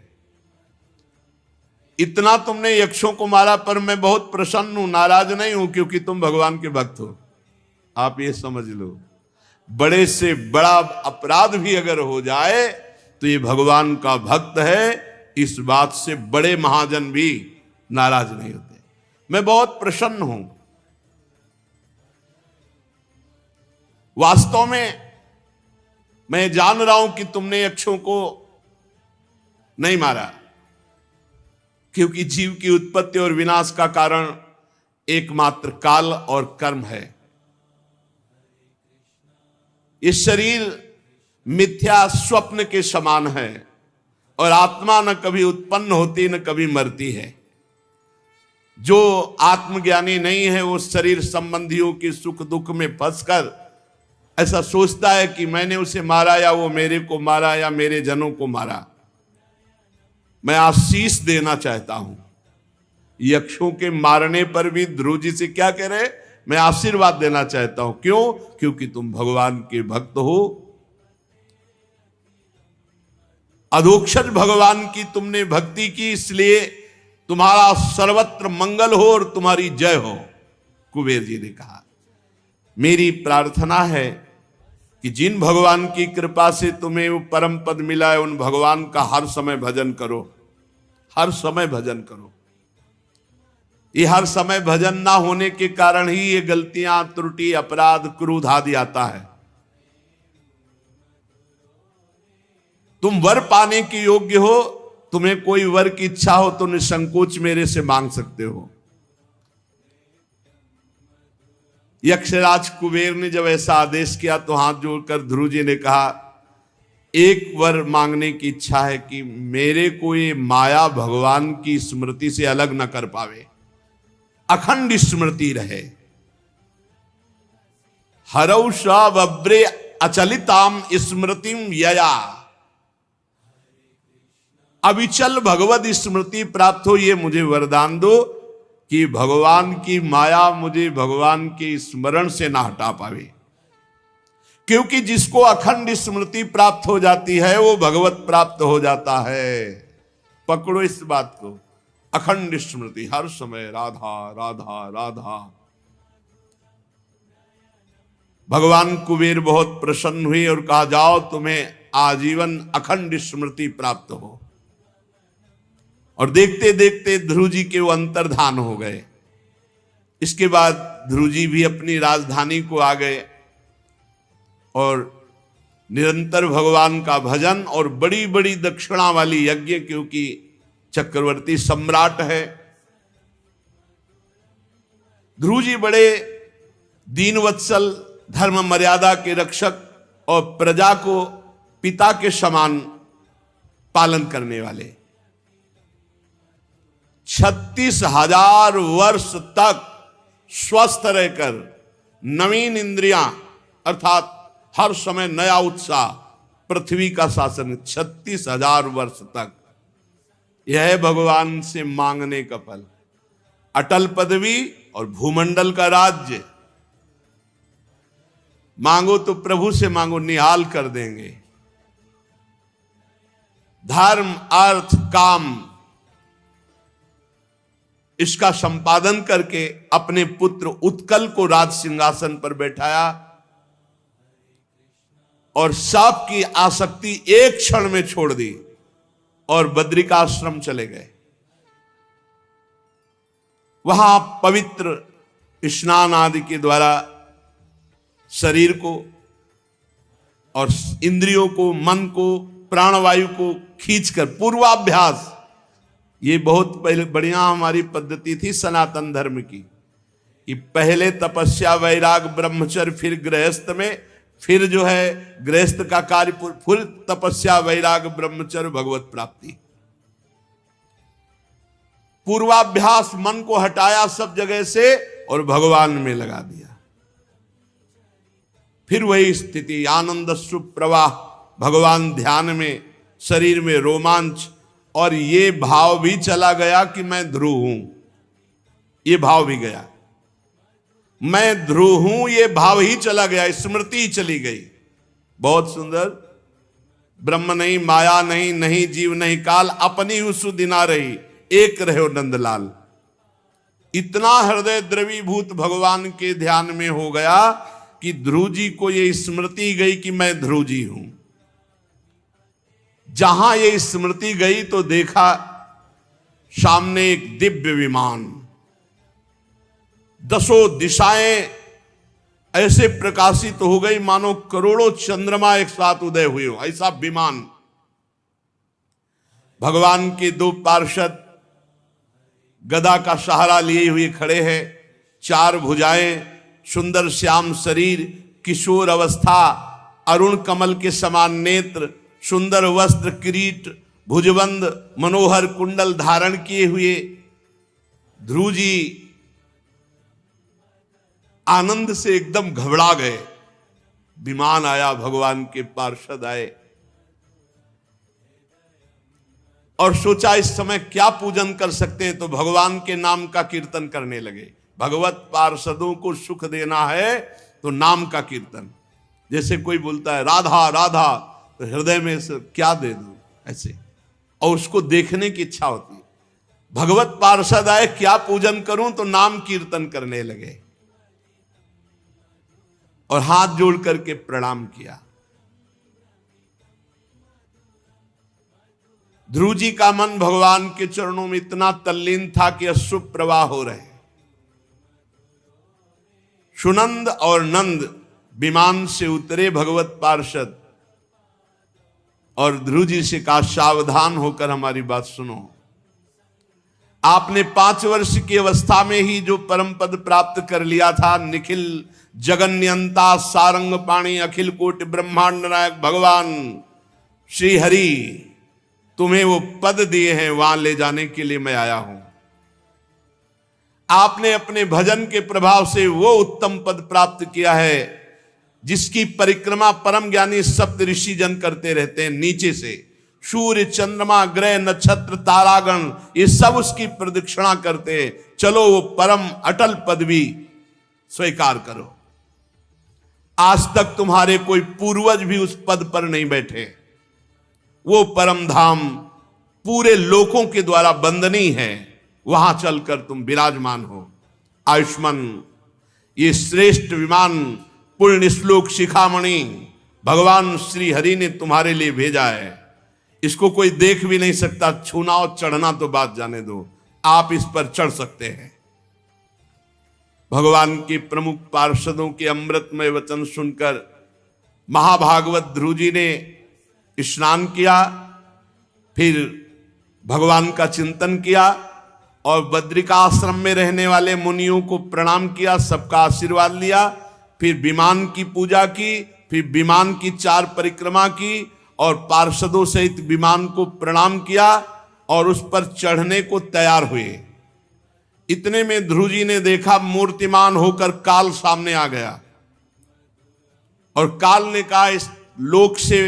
इतना तुमने यक्षों को मारा, पर मैं बहुत प्रसन्न हूं, नाराज नहीं हूं, क्योंकि तुम भगवान के भक्त हो। आप ये समझ लो, बड़े से बड़ा अपराध भी अगर हो जाए तो ये भगवान का भक्त है, इस बात से बड़े महाजन भी नाराज नहीं होते। मैं बहुत प्रसन्न हूं। वास्तव में मैं जान रहा हूं कि तुमने यक्षों को नहीं मारा, क्योंकि जीव की उत्पत्ति और विनाश का कारण एकमात्र काल और कर्म है। ये शरीर मिथ्या स्वप्न के समान है, और आत्मा न कभी उत्पन्न होती न कभी मरती है। जो आत्मज्ञानी नहीं है, वो शरीर संबंधियों के सुख दुख में फंसकर ऐसा सोचता है कि मैंने उसे मारा, या वो मेरे को मारा, या मेरे जनों को मारा। मैं आशीष देना चाहता हूं। यक्षों के मारने पर भी ध्रुव जी से क्या कह रहे? मैं आशीर्वाद देना चाहता हूं। क्यों? क्योंकि तुम भगवान के भक्त हो। अधोक्षज भगवान की तुमने भक्ति की, इसलिए तुम्हारा सर्वत्र मंगल हो और तुम्हारी जय हो। कुबेर जी ने कहा, मेरी प्रार्थना है कि जिन भगवान की कृपा से तुम्हें वो परम पद मिला है, उन भगवान का हर समय भजन करो, हर समय भजन करो। ये हर समय भजन ना होने के कारण ही ये गलतियां, त्रुटि, अपराध, क्रोध आदि आता है। तुम वर पाने के योग्य हो, तुम्हें कोई वर की इच्छा हो तो निसंकोच मेरे से मांग सकते हो। यक्षराज कुबेर ने जब ऐसा आदेश किया तो हाथ जोड़कर ध्रुव जी ने कहा, एक वर मांगने की इच्छा है कि मेरे को ये माया भगवान की स्मृति से अलग न कर पावे, अखंड स्मृति रहे। हरौ सब्रे अचलिताम स्मृतिम यया, अविचल भगवत स्मृति प्राप्त हो, ये मुझे वरदान दो कि भगवान की माया मुझे भगवान के स्मरण से ना हटा पावे। क्योंकि जिसको अखंड स्मृति प्राप्त हो जाती है वो भगवत प्राप्त हो जाता है। पकड़ो इस बात को, अखंड स्मृति, हर समय राधा राधा राधा। भगवान कुबेर बहुत प्रसन्न हुए और कहा, जाओ तुम्हें आजीवन अखंड स्मृति प्राप्त हो। और देखते देखते ध्रुव जी के वो अंतर्धान हो गए। इसके बाद ध्रुव जी भी अपनी राजधानी को आ गए और निरंतर भगवान का भजन और बड़ी बड़ी दक्षिणा वाली यज्ञ, क्योंकि चक्रवर्ती सम्राट है। ध्रुव जी बड़े दीनवत्सल, धर्म मर्यादा के रक्षक और प्रजा को पिता के समान पालन करने वाले। 36,000 वर्ष तक स्वस्थ रहकर, नवीन इंद्रियां अर्थात हर समय नया उत्साह, पृथ्वी का शासन 36,000 वर्ष तक। यह है भगवान से मांगने का फल, अटल पदवी और भूमंडल का राज्य। मांगो तो प्रभु से मांगो, निहाल कर देंगे। धर्म, अर्थ, काम, इसका संपादन करके अपने पुत्र उत्कल को राज सिंहासन पर बैठाया और सांप की आसक्ति एक क्षण में छोड़ दी और बद्रिकाश्रम चले गए। वहां पवित्र स्नान आदि के द्वारा शरीर को और इंद्रियों को, मन को, प्राणवायु को खींचकर पूर्वाभ्यास, ये बहुत पहले बढ़िया हमारी पद्धति थी सनातन धर्म की, कि पहले तपस्या, वैराग, ब्रह्मचर्य, फिर गृहस्थ में, फिर जो है गृहस्थ का कार्य, फिर तपस्या, वैराग, ब्रह्मचर्य, भगवत प्राप्ति। पूर्वाभ्यास, मन को हटाया सब जगह से और भगवान में लगा दिया। फिर वही स्थिति, आनंद सुप्रवाह, भगवान ध्यान में, शरीर में रोमांच, और ये भाव भी चला गया कि मैं ध्रुव हूं। ये भाव भी गया, मैं ध्रुव हूं, ये भाव ही चला गया, स्मृति ही चली गई। बहुत सुंदर। ब्रह्म नहीं, माया नहीं, नहीं जीव नहीं काल, अपनी उसु दिना रही, एक रहो नंदलाल। इतना हृदय द्रवीभूत भगवान के ध्यान में हो गया कि ध्रुव जी को ये स्मृति गई कि मैं ध्रुव जी हूं। जहां ये स्मृति गई तो देखा सामने एक दिव्य विमान, 10 दिशाएं ऐसे प्रकाशित हो गई मानो करोड़ों चंद्रमा एक साथ उदय हुए हो, ऐसा विमान। भगवान के 2 पार्षद गदा का सहारा लिए हुए खड़े हैं, 4 भुजाएं, सुंदर श्याम शरीर, किशोर अवस्था, अरुण कमल के समान नेत्र, सुंदर वस्त्र, किरीट, भुजबंद, मनोहर कुंडल धारण किए हुए ध्रुव जी आनंद से एकदम घबरा गए। विमान आया, भगवान के पार्षद आए और सोचा इस समय क्या पूजन कर सकते हैं, तो भगवान के नाम का कीर्तन करने लगे। भगवत पार्षदों को सुख देना है तो नाम का कीर्तन। जैसे कोई बोलता है राधा राधा, तो हृदय में से क्या दे दूं, ऐसे, और उसको देखने की इच्छा होती है। भगवत पार्षद आए, क्या पूजन करूं, तो नाम कीर्तन करने लगे और हाथ जोड़ करके प्रणाम किया। ध्रुव जी का मन भगवान के चरणों में इतना तल्लीन था कि अश्रु प्रवाह हो रहे। सुनंद और नंद विमान से उतरे भगवत पार्षद, और ध्रुव जी से कहा, सावधान होकर हमारी बात सुनो। आपने 5 वर्ष की अवस्था में ही जो परम पद प्राप्त कर लिया था, निखिल जगन्यंता सारंग पाणी अखिल कोटि ब्रह्मांड नायक भगवान श्री हरि, तुम्हें वो पद दिए हैं, वहां ले जाने के लिए मैं आया हूं। आपने अपने भजन के प्रभाव से वो उत्तम पद प्राप्त किया है जिसकी परिक्रमा परम ज्ञानी सप्त ऋषि जन करते रहते हैं। नीचे से सूर्य चंद्रमा ग्रह नक्षत्र तारागण ये सब उसकी प्रदक्षिणा करते हैं। चलो वो परम अटल पद भी स्वीकार करो। आज तक तुम्हारे कोई पूर्वज भी उस पद पर नहीं बैठे। वो परम धाम पूरे लोकों के द्वारा वंदनीय है, वहां चलकर तुम विराजमान हो। आयुष्मान ये श्रेष्ठ विमान पुण्य श्लोक शिखामणि भगवान श्री हरि ने तुम्हारे लिए भेजा है। इसको कोई देख भी नहीं सकता, छूना और चढ़ना तो बात जाने दो, आप इस पर चढ़ सकते हैं। भगवान के प्रमुख पार्षदों के अमृतमय वचन सुनकर महाभागवत ध्रुव जी ने स्नान किया, फिर भगवान का चिंतन किया और बद्रिका आश्रम में रहने वाले मुनियों को प्रणाम किया, सबका आशीर्वाद लिया। फिर विमान की पूजा की, फिर विमान की 4 परिक्रमा की और पार्षदों सहित विमान को प्रणाम किया और उस पर चढ़ने को तैयार हुए। इतने में ध्रुव जी ने देखा मूर्तिमान होकर काल सामने आ गया और काल ने कहा, इस लोक से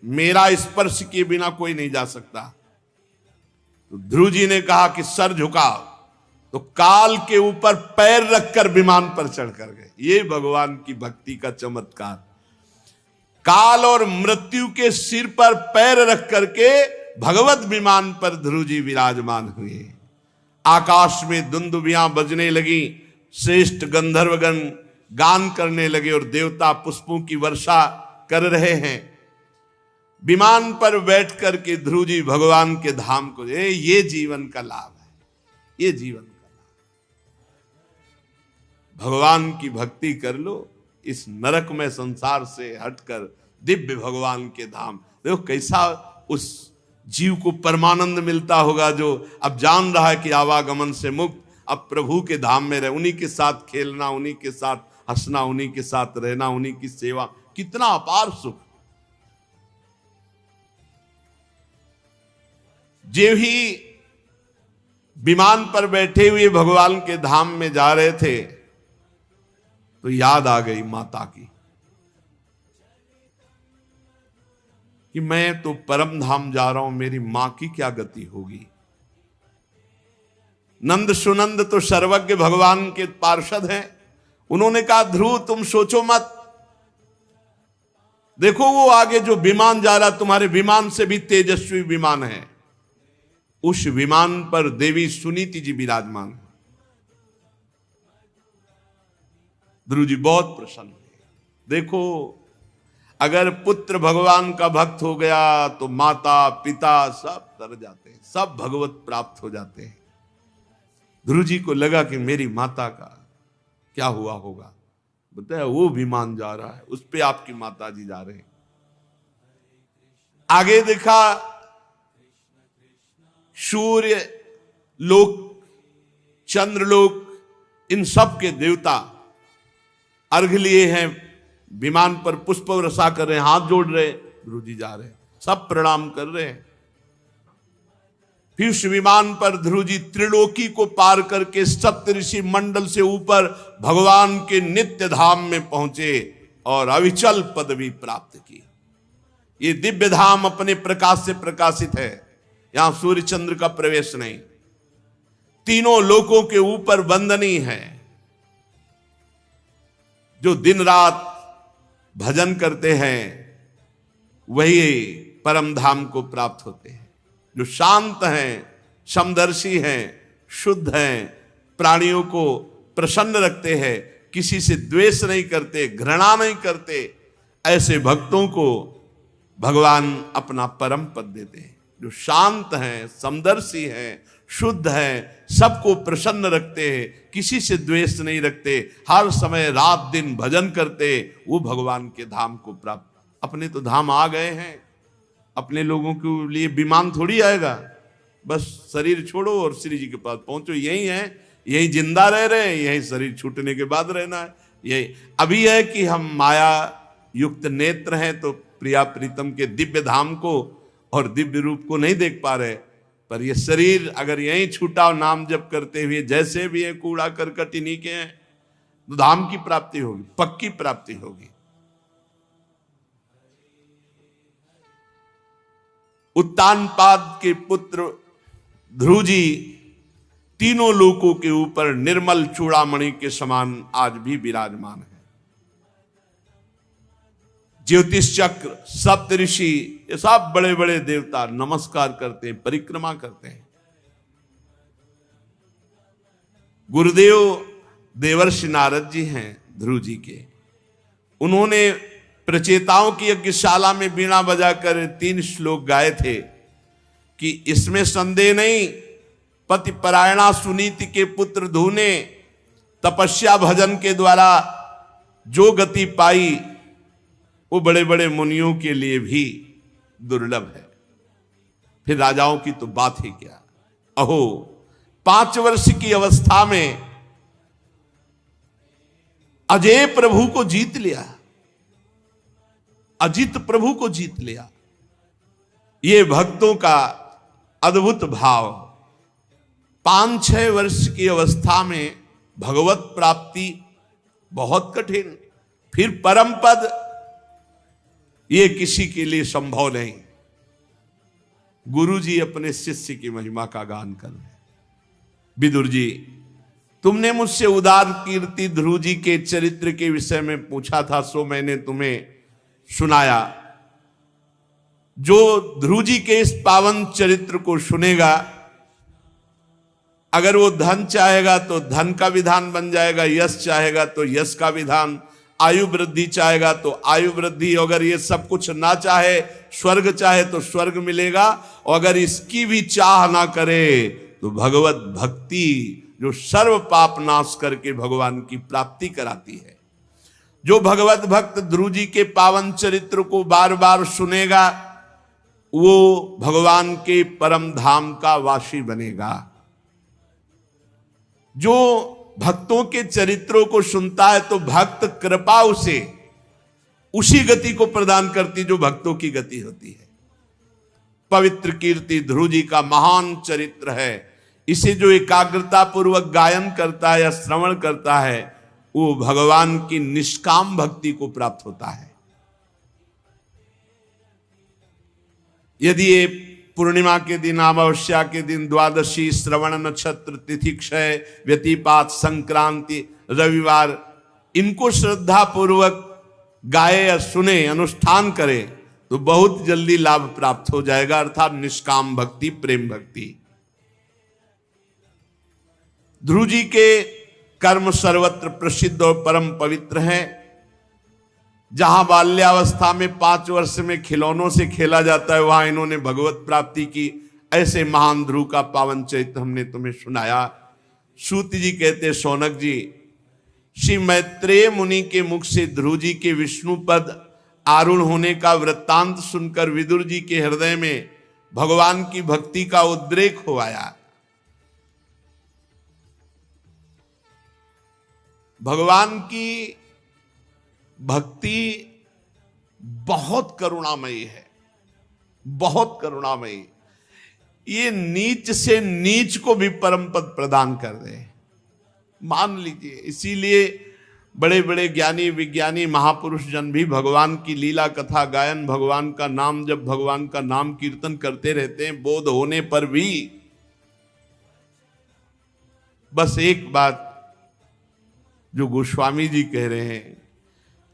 मेरा स्पर्श किए बिना कोई नहीं जा सकता। तो ध्रुव जी ने कहा कि सर झुकाओ, तो काल के ऊपर पैर रखकर विमान पर चढ़कर गए। ये भगवान की भक्ति का चमत्कार। काल और मृत्यु के सिर पर पैर रख करके भगवत विमान पर ध्रुव जी विराजमान हुए। आकाश में दुंदुभियां बजने लगी, श्रेष्ठ गंधर्वगण गान करने लगे और देवता पुष्पों की वर्षा कर रहे हैं। विमान पर बैठ करके ध्रुव जी भगवान के धाम को, ये जीवन का लाभ है, ये जीवन का लाभ। भगवान की भक्ति कर लो, इस नरक में संसार से हटकर दिव्य भगवान के धाम। देखो कैसा उस जीव को परमानंद मिलता होगा जो अब जान रहा है कि आवागमन से मुक्त अब प्रभु के धाम में रहे, उन्हीं के साथ खेलना, उन्हीं के साथ हंसना, उन्हीं के साथ रहना, उन्हीं की सेवा, कितना अपार सुख। जो ही विमान पर बैठे हुए भगवान के धाम में जा रहे थे तो याद आ गई माता की कि मैं तो परम धाम जा रहा हूं, मेरी मां की क्या गति होगी। नंद सुनंद तो सर्वज्ञ भगवान के पार्षद हैं। उन्होंने कहा, ध्रुव तुम सोचो मत, देखो वो आगे जो विमान जा रहा, तुम्हारे विमान से भी तेजस्वी विमान है। उस विमान पर देवी सुनीति जी विराजमान है। ध्रुव जी बहुत प्रसन्न हुए। देखो अगर पुत्र भगवान का भक्त हो गया तो माता पिता सब तर जाते हैं, सब भगवत प्राप्त हो जाते हैं। ध्रुव जी को लगा कि मेरी माता का क्या हुआ होगा। बताया वो विमान जा रहा है, उस पे आपकी माता जी जा रहे हैं। आगे देखा सूर्य लोक, चंद्रलोक, इन सब के देवता अर्घ लिए हैं, विमान पर पुष्प वर्षा कर रहे हैं, हाथ जोड़ रहे, ध्रुव जी जा रहे हैं, सब प्रणाम कर रहे हैं। फिर उस विमान पर ध्रुव जी त्रिलोकी को पार करके सप्तऋषि मंडल से ऊपर भगवान के नित्य धाम में पहुंचे और अविचल पदवी प्राप्त की। ये दिव्य धाम अपने प्रकाश से प्रकाशित है, यहां सूर्य चंद्र का प्रवेश नहीं। तीनों लोकों के ऊपर वंदनीय है। जो दिन रात भजन करते हैं वही परम धाम को प्राप्त होते हैं। जो शांत हैं, समदर्शी हैं, शुद्ध हैं, प्राणियों को प्रसन्न रखते हैं, किसी से द्वेष नहीं करते, घृणा नहीं करते, ऐसे भक्तों को भगवान अपना परम पद देते हैं। जो शांत हैं, समदर्शी हैं, शुद्ध हैं, सबको प्रसन्न रखते हैं, किसी से द्वेष नहीं रखते, हर समय रात दिन भजन करते, वो भगवान के धाम को प्राप्त। अपने तो धाम आ गए हैं, अपने लोगों के लिए विमान थोड़ी आएगा, बस शरीर छोड़ो और श्री जी के पास पहुंचो। यही है, यही जिंदा रह रहे हैं, यही शरीर छूटने के बाद रहना है। यही अभी है कि हम माया युक्त नेत्र हैं तो प्रिया प्रीतम के दिव्य धाम को और दिव्य रूप को नहीं देख पा रहे, पर ये शरीर अगर यहीं छूटा और नाम जप करते हुए जैसे भी है कूड़ा करकट इन्हीं के हैं, तो धाम की प्राप्ति होगी, पक्की प्राप्ति होगी। उत्तानपाद के पुत्र ध्रुव जी तीनों लोकों के ऊपर निर्मल चूड़ामणि के समान आज भी विराजमान है। ज्योतिष चक्र, सप्तऋषि, ये सब बड़े बड़े देवता नमस्कार करते हैं, परिक्रमा करते हैं। गुरुदेव देवर्षि नारद जी हैं ध्रुव जी के, उन्होंने प्रचेताओं की यज्ञशाला में बीणा बजाकर 3 श्लोक गाए थे कि इसमें संदेह नहीं, पति परायणा सुनीति के पुत्र ध्रुव ने तपस्या भजन के द्वारा जो गति पाई वो बड़े बड़े मुनियों के लिए भी दुर्लभ है, फिर राजाओं की तो बात ही क्या। अहो 5 वर्ष की अवस्था में अजय प्रभु को जीत लिया, अजित प्रभु को जीत लिया। ये भक्तों का अद्भुत भाव। 5-6 वर्ष की अवस्था में भगवत प्राप्ति बहुत कठिन, फिर परम पद, ये किसी के लिए संभव नहीं। गुरु जी अपने शिष्य की महिमा का गान कर रहे हैं। विदुर जी, तुमने मुझसे उदार कीर्ति ध्रुव जी के चरित्र के विषय में पूछा था, सो मैंने तुम्हें सुनाया। जो ध्रुव जी के इस पावन चरित्र को सुनेगा, अगर वो धन चाहेगा तो धन का विधान बन जाएगा, यश चाहेगा तो यश का विधान, आयु वृद्धि चाहेगा तो आयु वृद्धि, अगर ये सब कुछ ना चाहे, स्वर्ग चाहे तो स्वर्ग मिलेगा, और अगर इसकी भी चाह ना करे तो भगवत भक्ति जो सर्व पाप नाश करके भगवान की प्राप्ति कराती है। जो भगवत भक्त ध्रुव जी के पावन चरित्र को बार बार सुनेगा, वो भगवान के परम धाम का वासी बनेगा। जो भक्तों के चरित्रों को सुनता है तो भक्त कृपा उसे उसी गति को प्रदान करती जो भक्तों की गति होती है। पवित्र कीर्ति ध्रुव जी का महान चरित्र है। इसे जो एकाग्रता पूर्वक गायन करता है या श्रवण करता है, वो भगवान की निष्काम भक्ति को प्राप्त होता है। यदि ये पूर्णिमा के दिन, अमावस्या के दिन, द्वादशी, श्रवण नक्षत्र, तिथि क्षय, व्यतिपात, संक्रांति, रविवार, इनको श्रद्धा पूर्वक गाए या सुने, अनुष्ठान करे तो बहुत जल्दी लाभ प्राप्त हो जाएगा, अर्थात निष्काम भक्ति, प्रेम भक्ति। ध्रुव जी के कर्म सर्वत्र प्रसिद्ध और परम पवित्र हैं। जहां बाल्यावस्था में 5 वर्ष में खिलौनों से खेला जाता है, वहां इन्होंने भगवत प्राप्ति की। ऐसे महान ध्रुव का पावन चरित्र हमने तुम्हें सुनाया। सूत जी कहते, शौनक जी, श्री मैत्रेय मुनि के मुख से ध्रुव जी के विष्णु पद आरूढ़ होने का वृत्तांत सुनकर विदुर जी के हृदय में भगवान की भक्ति का उद्रेक हो आया। भगवान की भक्ति बहुत करुणामयी है, बहुत करुणामयी। ये नीच से नीच को भी परम पद प्रदान कर दे, मान लीजिए। इसीलिए बड़े बड़े ज्ञानी विज्ञानी महापुरुष जन भी भगवान की लीला कथा गायन, भगवान का नाम जब, भगवान का नाम कीर्तन करते रहते हैं, बोध होने पर भी। बस एक बात जो गोस्वामी जी कह रहे हैं,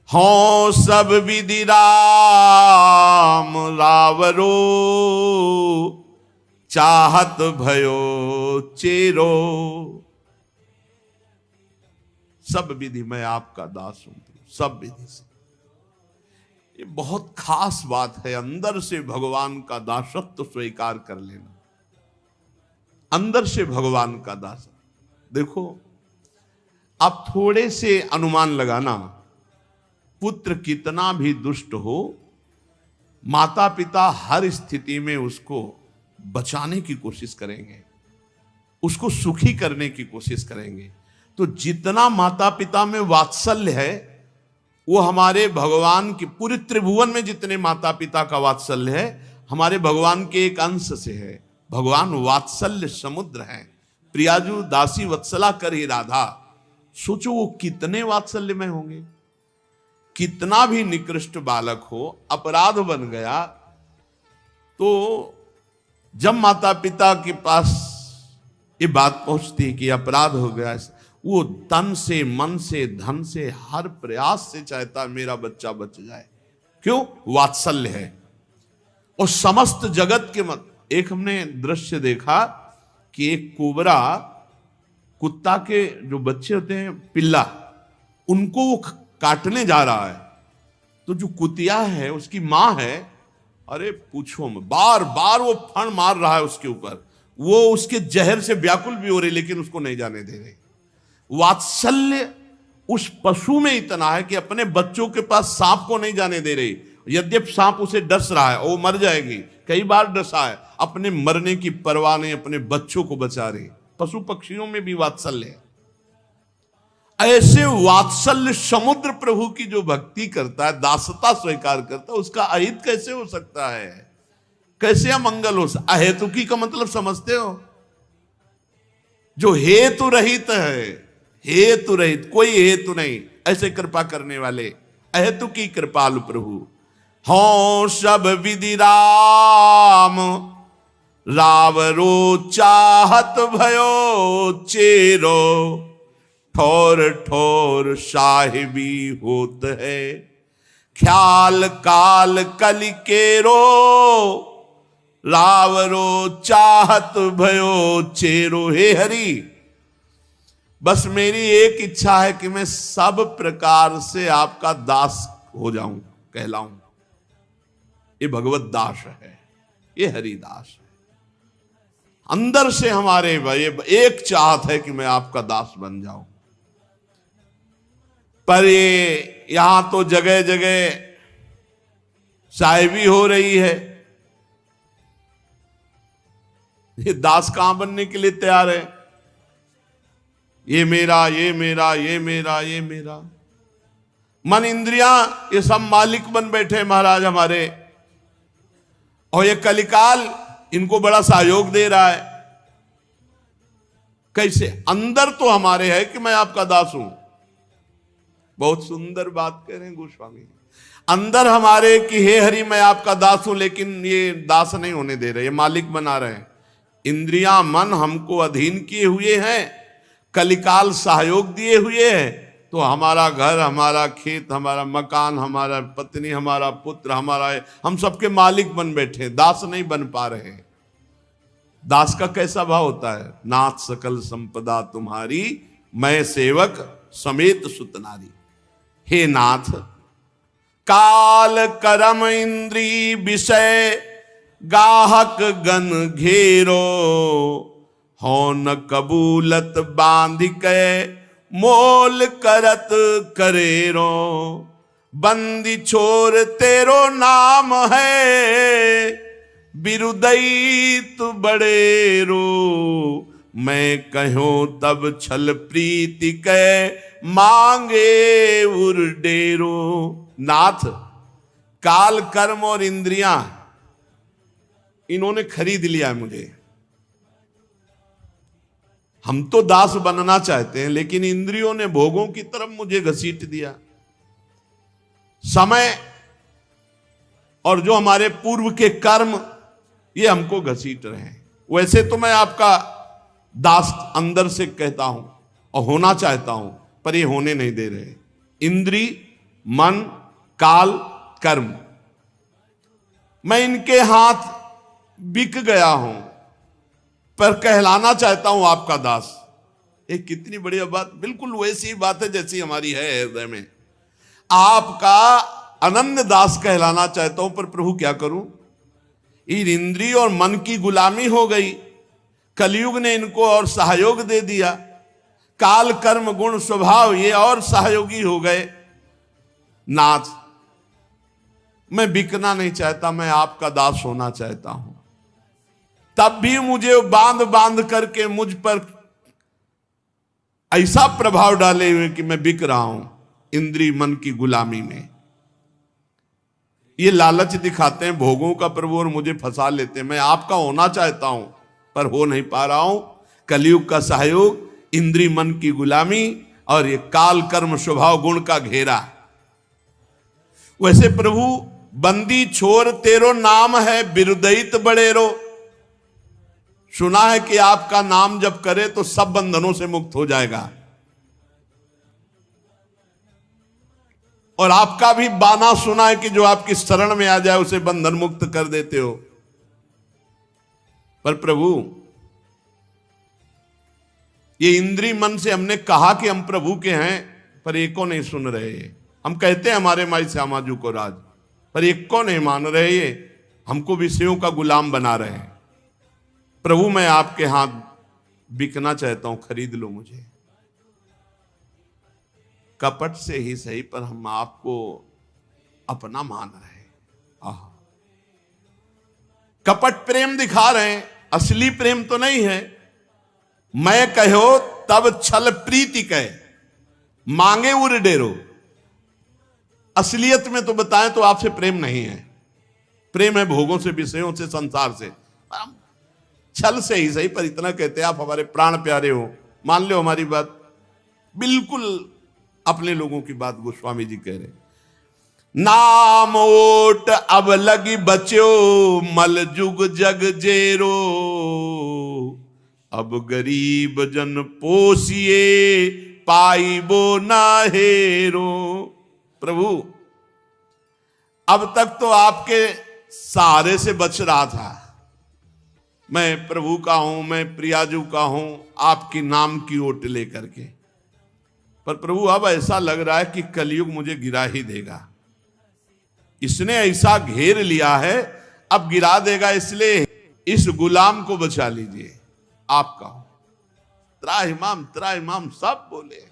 हों सब विधि राम रावरो, चाहत भयो चेरो। सब विधि मैं आपका दास हूं, सब विधि से। ये बहुत खास बात है, अंदर से भगवान का दासत्व स्वीकार कर लेना, अंदर से भगवान का दास। देखो, आप थोड़े से अनुमान लगाना, पुत्र कितना भी दुष्ट हो, माता पिता हर स्थिति में उसको बचाने की कोशिश करेंगे, उसको सुखी करने की कोशिश करेंगे। तो जितना माता पिता में वात्सल्य है, वो हमारे भगवान की, पूरे त्रिभुवन में जितने माता पिता का वात्सल्य है, हमारे भगवान के एक अंश से है। भगवान वात्सल्य समुद्र है। प्रियाजू दासी वत्सला कर ही राधा। सोचो वो कितने वात्सल्य में होंगे। कितना भी निकृष्ट बालक हो, अपराध बन गया तो जब माता पिता के पास ये बात पहुंचती है कि अपराध हो गया, वो तन से, मन से, धन से, हर प्रयास से चाहता मेरा बच्चा बच जाए। क्यों? वात्सल्य है। और समस्त जगत के मत, एक हमने दृश्य देखा कि एक कोबरा, कुत्ता के जो बच्चे होते हैं पिल्ला, उनको वो काटने जा रहा है। तो जो कुतिया है, उसकी मां है, अरे पूछो मत, बार बार वो फण मार रहा है उसके ऊपर। वो उसके जहर से व्याकुल भी हो रही, लेकिन उसको नहीं जाने दे रही। वात्सल्य उस पशु में इतना है कि अपने बच्चों के पास सांप को नहीं जाने दे रही। यद्यपि सांप उसे डस रहा है, वो मर जाएगी, कई बार डसा है, अपने मरने की परवाह नहीं, अपने बच्चों को बचा रही। पशु पक्षियों में भी वात्सल्य है। ऐसे वात्सल्य समुद्र प्रभु की जो भक्ति करता है, दासता स्वीकार करता है, उसका अहित कैसे हो सकता है? कैसे अमंगल हो सकता? अहेतुकी का मतलब समझते हो? जो हेतु रहित है, हेतु रहित, कोई हेतु नहीं, ऐसे कृपा करने वाले अहेतु की कृपालु प्रभु। हों सब विधि राम रावरो, चाहत भयो चेरो। ठोर ठोर साहिबी होत है, ख्याल काल कलि केरो। रावरो चाहत भयो चेरो। हे हरि, बस मेरी एक इच्छा है कि मैं सब प्रकार से आपका दास हो जाऊं, कहलाऊं। ये भगवत दास है, ये हरिदास है। अंदर से हमारे एक चाहत है कि मैं आपका दास बन जाऊं। पर ये यहां तो जगह जगह साहिबी हो रही है। ये दास कहां बनने के लिए तैयार है? ये मेरा, ये मेरा, ये मेरा, ये मेरा। मन इंद्रियां ये सब मालिक बन बैठे महाराज हमारे। और ये कलिकाल इनको बड़ा सहयोग दे रहा है। कैसे? अंदर तो हमारे है कि मैं आपका दास हूं। बहुत सुंदर बात कह रहे हैं गोस्वामी। अंदर हमारे कि हे हरि मैं आपका दास हूं, लेकिन ये दास नहीं होने दे रहे, ये मालिक बना रहे हैं। इंद्रियां मन हमको अधीन किए हुए हैं, कलिकाल सहयोग दिए हुए हैं। तो हमारा घर, हमारा खेत, हमारा मकान, हमारा पत्नी, हमारा पुत्र, हमारा, हम सबके मालिक बन बैठे, दास नहीं बन पा रहे। दास का कैसा भाव होता है? नाथ सकल संपदा तुम्हारी, मैं सेवक समेत सुतनारी। हे नाथ, काल करम इंद्री विषय गाहक गन घेरो। हो न कबूलत बांध के मोल करत करेरो। बंदी छोर तेरो नाम है, बिरुदई तु बड़ेरो। मैं कहो तब छल प्रीति के मांगे उर्डेरो। नाथ, काल कर्म और इंद्रियां इन्होंने खरीद लिया है मुझे। हम तो दास बनना चाहते हैं, लेकिन इंद्रियों ने भोगों की तरफ मुझे घसीट दिया। समय और जो हमारे पूर्व के कर्म ये हमको घसीट रहे हैं। वैसे तो मैं आपका दास अंदर से कहता हूं और होना चाहता हूं, पर ये होने नहीं दे रहे। इंद्री, मन, काल, कर्म, मैं इनके हाथ बिक गया हूं, पर कहलाना चाहता हूं आपका दास। एक कितनी बढ़िया बात, बिल्कुल वैसी बात है जैसी हमारी है हृदय में। आपका अनन्य दास कहलाना चाहता हूं, पर प्रभु क्या करूं, इन इंद्रिय और मन की गुलामी हो गई। कलयुग ने इनको और सहयोग दे दिया। काल, कर्म, गुण, स्वभाव ये और सहयोगी हो गए। नाथ, मैं बिकना नहीं चाहता, मैं आपका दास होना चाहता हूं। तब भी मुझे बांध बांध करके मुझ पर ऐसा प्रभाव डाले हुए कि मैं बिक रहा हूं इंद्रिय मन की गुलामी में। ये लालच दिखाते हैं भोगों का प्रभु और मुझे फंसा लेते हैं। मैं आपका होना चाहता हूं पर हो नहीं पा रहा हूं। कलयुग का सहयोग, इंद्रिय मन की गुलामी और ये काल, कर्म, स्वभाव, गुण का घेरा। वैसे प्रभु बंदी छोर तेरो नाम है बिरुदयित बड़ेरो। सुना है कि आपका नाम जब करे तो सब बंधनों से मुक्त हो जाएगा। और आपका भी बाना सुना है कि जो आपकी शरण में आ जाए उसे बंधन मुक्त कर देते हो। पर प्रभु, ये इंद्रिय मन से हमने कहा कि हम प्रभु के हैं, पर एको नहीं सुन रहे। हम कहते हैं हमारे माई श्यामाजू को राज, पर एक को नहीं मान रहे। ये हमको विषयों का गुलाम बना रहे हैं। प्रभु, मैं आपके हाथ बिकना चाहता हूं, खरीद लो मुझे। कपट से ही सही, पर हम आपको अपना मान रहे हैं। कपट प्रेम दिखा रहे हैं, असली प्रेम तो नहीं है। मैं कहो तब छल प्रीति कहे, मांगे उर डेरो। असलियत में तो बताएं तो आपसे प्रेम नहीं है। प्रेम है भोगों से, विषयों से, संसार से। छल से ही सही, पर इतना कहते हैं आप हमारे प्राण प्यारे हो, मान लो हमारी बात। बिल्कुल अपने लोगों की बात गोस्वामी जी कह रहे। नाम ओट अब लगी बच्यो, मल जुग जग जेरो। अब गरीब जन पोसिए, पाई बो ना हेरो। प्रभु, अब तक तो आपके सहारे से बच रहा था। मैं प्रभु का हूं, मैं प्रियाजू का हूं, आपकी नाम की ओट लेकर के। पर प्रभु, अब ऐसा लग रहा है कि कलयुग मुझे गिरा ही देगा। इसने ऐसा घेर लिया है, अब गिरा देगा। इसलिए इस गुलाम को बचा लीजिए, आपका हूं। त्राहिमाम त्राहिमाम सब बोले।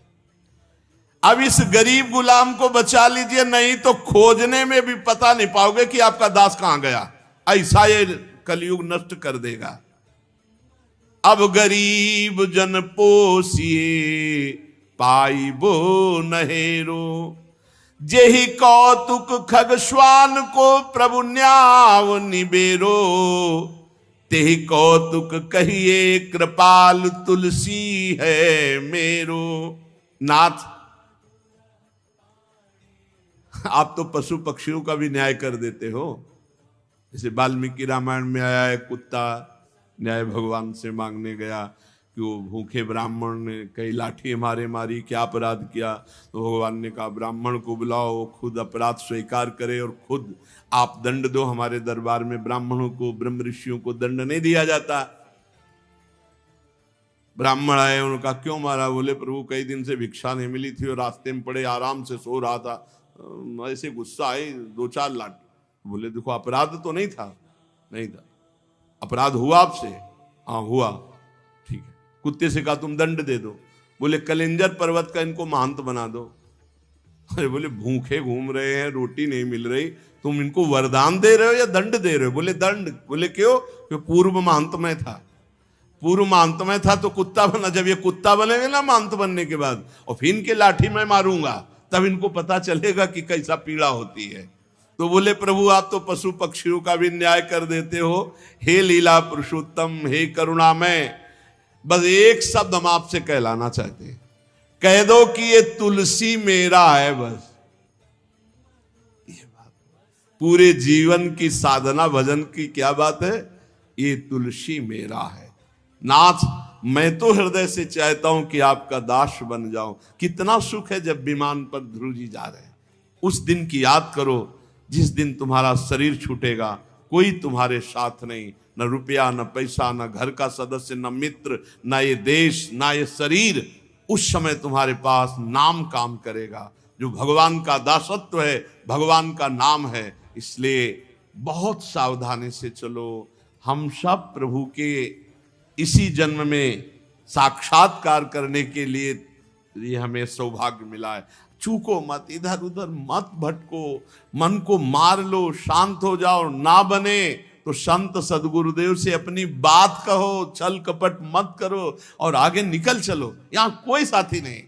अब इस गरीब गुलाम को बचा लीजिए, नहीं तो खोजने में भी पता नहीं पाओगे कि आपका दास कहां गया। ऐसा ये कलयुग नष्ट कर देगा। अब गरीब जन पोसिए, पाई बो नहेरो। जेहि कौतुक खगस्वान को, प्रभु न्याव निबेरो। तेहि कौतुक कहिए, कृपाल तुलसी है मेरो। नाथ, आप तो पशु पक्षियों का भी न्याय कर देते हो। जैसे वाल्मीकि रामायण में आया है, कुत्ता न्याय भगवान से मांगने गया कि वो भूखे ब्राह्मण ने कई लाठी मारे मारी, क्या अपराध किया। तो भगवान ने कहा ब्राह्मण को बुलाओ, वो खुद अपराध स्वीकार करे और खुद आप दंड दो। हमारे दरबार में ब्राह्मणों को, ब्रह्म ऋषियों को दंड नहीं दिया जाता। ब्राह्मण आए, उनका क्यों मारा? बोले प्रभु, कई दिन से भिक्षा नहीं मिली थी और रास्ते में पड़े आराम से सो रहा था, ऐसे गुस्सा आए, 2-4 लाठी। बोले देखो, अपराध तो नहीं था। नहीं था। अपराध हुआ आपसे? हाँ हुआ। ठीक है, कुत्ते से कहा तुम दंड दे दो। बोले कलिंजर पर्वत का इनको महंत बना दो। अरे बोले भूखे घूम रहे हैं, रोटी नहीं मिल रही, तुम इनको वरदान दे रहे हो या दंड दे रहे हो? बोले दंड। बोले क्यों? क्यों पूर्व महंत में था। पूर्व महंत में था तो कुत्ता बना। जब ये कुत्ता बनेंगे ना महंत बनने के बाद, और फिर इनके लाठी में मारूंगा, तब इनको पता चलेगा कि कैसा पीड़ा होती है। तो बोले प्रभु, आप तो पशु पक्षियों का भी न्याय कर देते हो। हे लीला पुरुषोत्तम, हे करुणामय, बस एक शब्द हम आपसे कहलाना चाहते हैं। कह दो कि ये तुलसी मेरा है। बस ये बात, पूरे जीवन की साधना भजन की क्या बात है? ये तुलसी मेरा है। नाथ, मैं तो हृदय से चाहता हूं कि आपका दास बन जाऊं। कितना सुख है जब विमान पर ध्रुव जी जा रहे हैं, उस दिन की याद करो जिस दिन तुम्हारा शरीर छूटेगा, कोई तुम्हारे साथ नहीं, न रुपया, न पैसा, न घर का सदस्य, न मित्र, न ये देश, न ये शरीर। उस समय तुम्हारे पास नाम काम करेगा, जो भगवान का दासत्व है, भगवान का नाम है। इसलिए बहुत सावधानी से चलो। हम सब प्रभु के इसी जन्म में साक्षात्कार करने के लिए ये हमें सौभाग्य मिला है। चूको मत, इधर उधर मत भटको, मन को मार लो, शांत हो जाओ। ना बने तो संत सदगुरुदेव से अपनी बात कहो, छल कपट मत करो और आगे निकल चलो। यहां कोई साथी नहीं,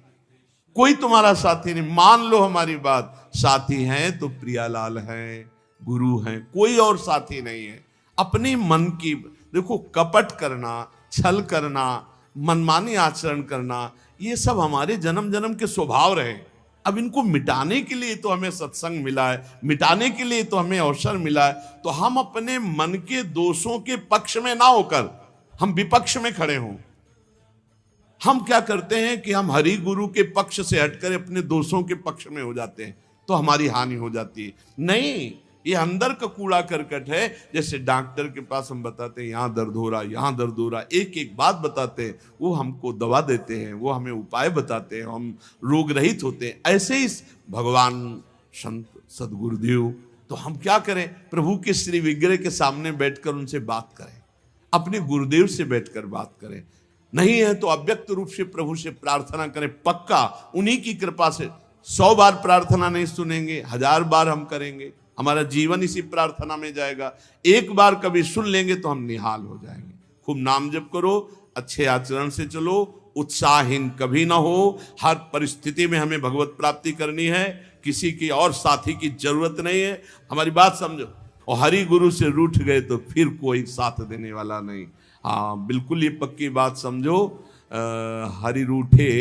कोई तुम्हारा साथी नहीं। मान लो हमारी बात, साथी हैं तो प्रियालाल हैं, गुरु हैं, कोई और साथी नहीं है। अपनी मन की देखो, कपट करना, छल करना, मनमानी आचरण करना, ये सब हमारे जन्म जन्म के स्वभाव रहे। अब इनको मिटाने के लिए तो हमें सत्संग मिला है, मिटाने के लिए तो हमें अवसर मिला है। तो हम अपने मन के दोषों के पक्ष में ना होकर हम विपक्ष में खड़े हों। हम क्या करते हैं कि हम हरि गुरु के पक्ष से हटकर अपने दोषों के पक्ष में हो जाते हैं, तो हमारी हानि हो जाती है। नहीं, ये अंदर का कूड़ा करकट है। जैसे डॉक्टर के पास हम बताते हैं यहाँ दर्द हो रहा, यहाँ दर्द हो रहा, एक एक बात बताते हैं, वो हमको दवा देते हैं, वो हमें उपाय बताते हैं, हम रोग रहित होते हैं। ऐसे ही भगवान संत सदगुरुदेव, तो हम क्या करें, प्रभु के श्री विग्रह के सामने बैठकर उनसे बात करें, अपने गुरुदेव से बैठकर बात करें। नहीं है तो अव्यक्त रूप से प्रभु से प्रार्थना करें। पक्का उन्हीं की कृपा से 100 बार प्रार्थना नहीं सुनेंगे, 1000 बार हम करेंगे, हमारा जीवन इसी प्रार्थना में जाएगा। एक बार कभी सुन लेंगे तो हम निहाल हो जाएंगे। खूब नाम जप करो, अच्छे आचरण से चलो, उत्साहहीन कभी ना हो। हर परिस्थिति में हमें भगवत प्राप्ति करनी है, किसी की और साथी की जरूरत नहीं है। हमारी बात समझो। और हरि गुरु से रूठ गए तो फिर कोई साथ देने वाला नहीं। हाँ, बिल्कुल ये पक्की बात समझो। हरि रूठे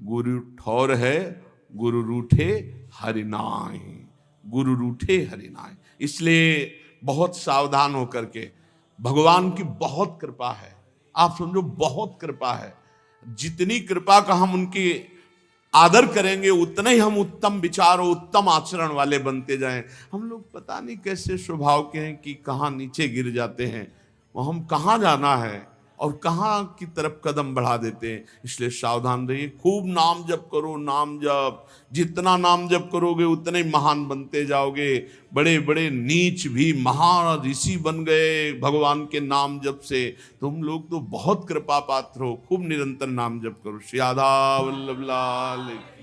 गुरु ठौर है, गुरु रूठे हरि नाय, गुरु रूठे हरि नाय। इसलिए बहुत सावधान होकर के, भगवान की बहुत कृपा है, आप समझो बहुत कृपा है। जितनी कृपा का हम उनकी आदर करेंगे उतना ही हम उत्तम विचार और उत्तम आचरण वाले बनते जाएं। हम लोग पता नहीं कैसे स्वभाव के हैं कि कहाँ नीचे गिर जाते हैं, वो हम कहाँ जाना है और कहाँ की तरफ कदम बढ़ा देते हैं। इसलिए सावधान रहिए, खूब नाम जप करो, नाम जप। जितना नाम जप करोगे उतने ही महान बनते जाओगे। बड़े बड़े नीच भी महान ऋषि बन गए भगवान के नाम जप से। तुम लोग तो बहुत कृपा पात्र हो, खूब निरंतर नाम जप करो। श्री राधा वल्लभ लाल की।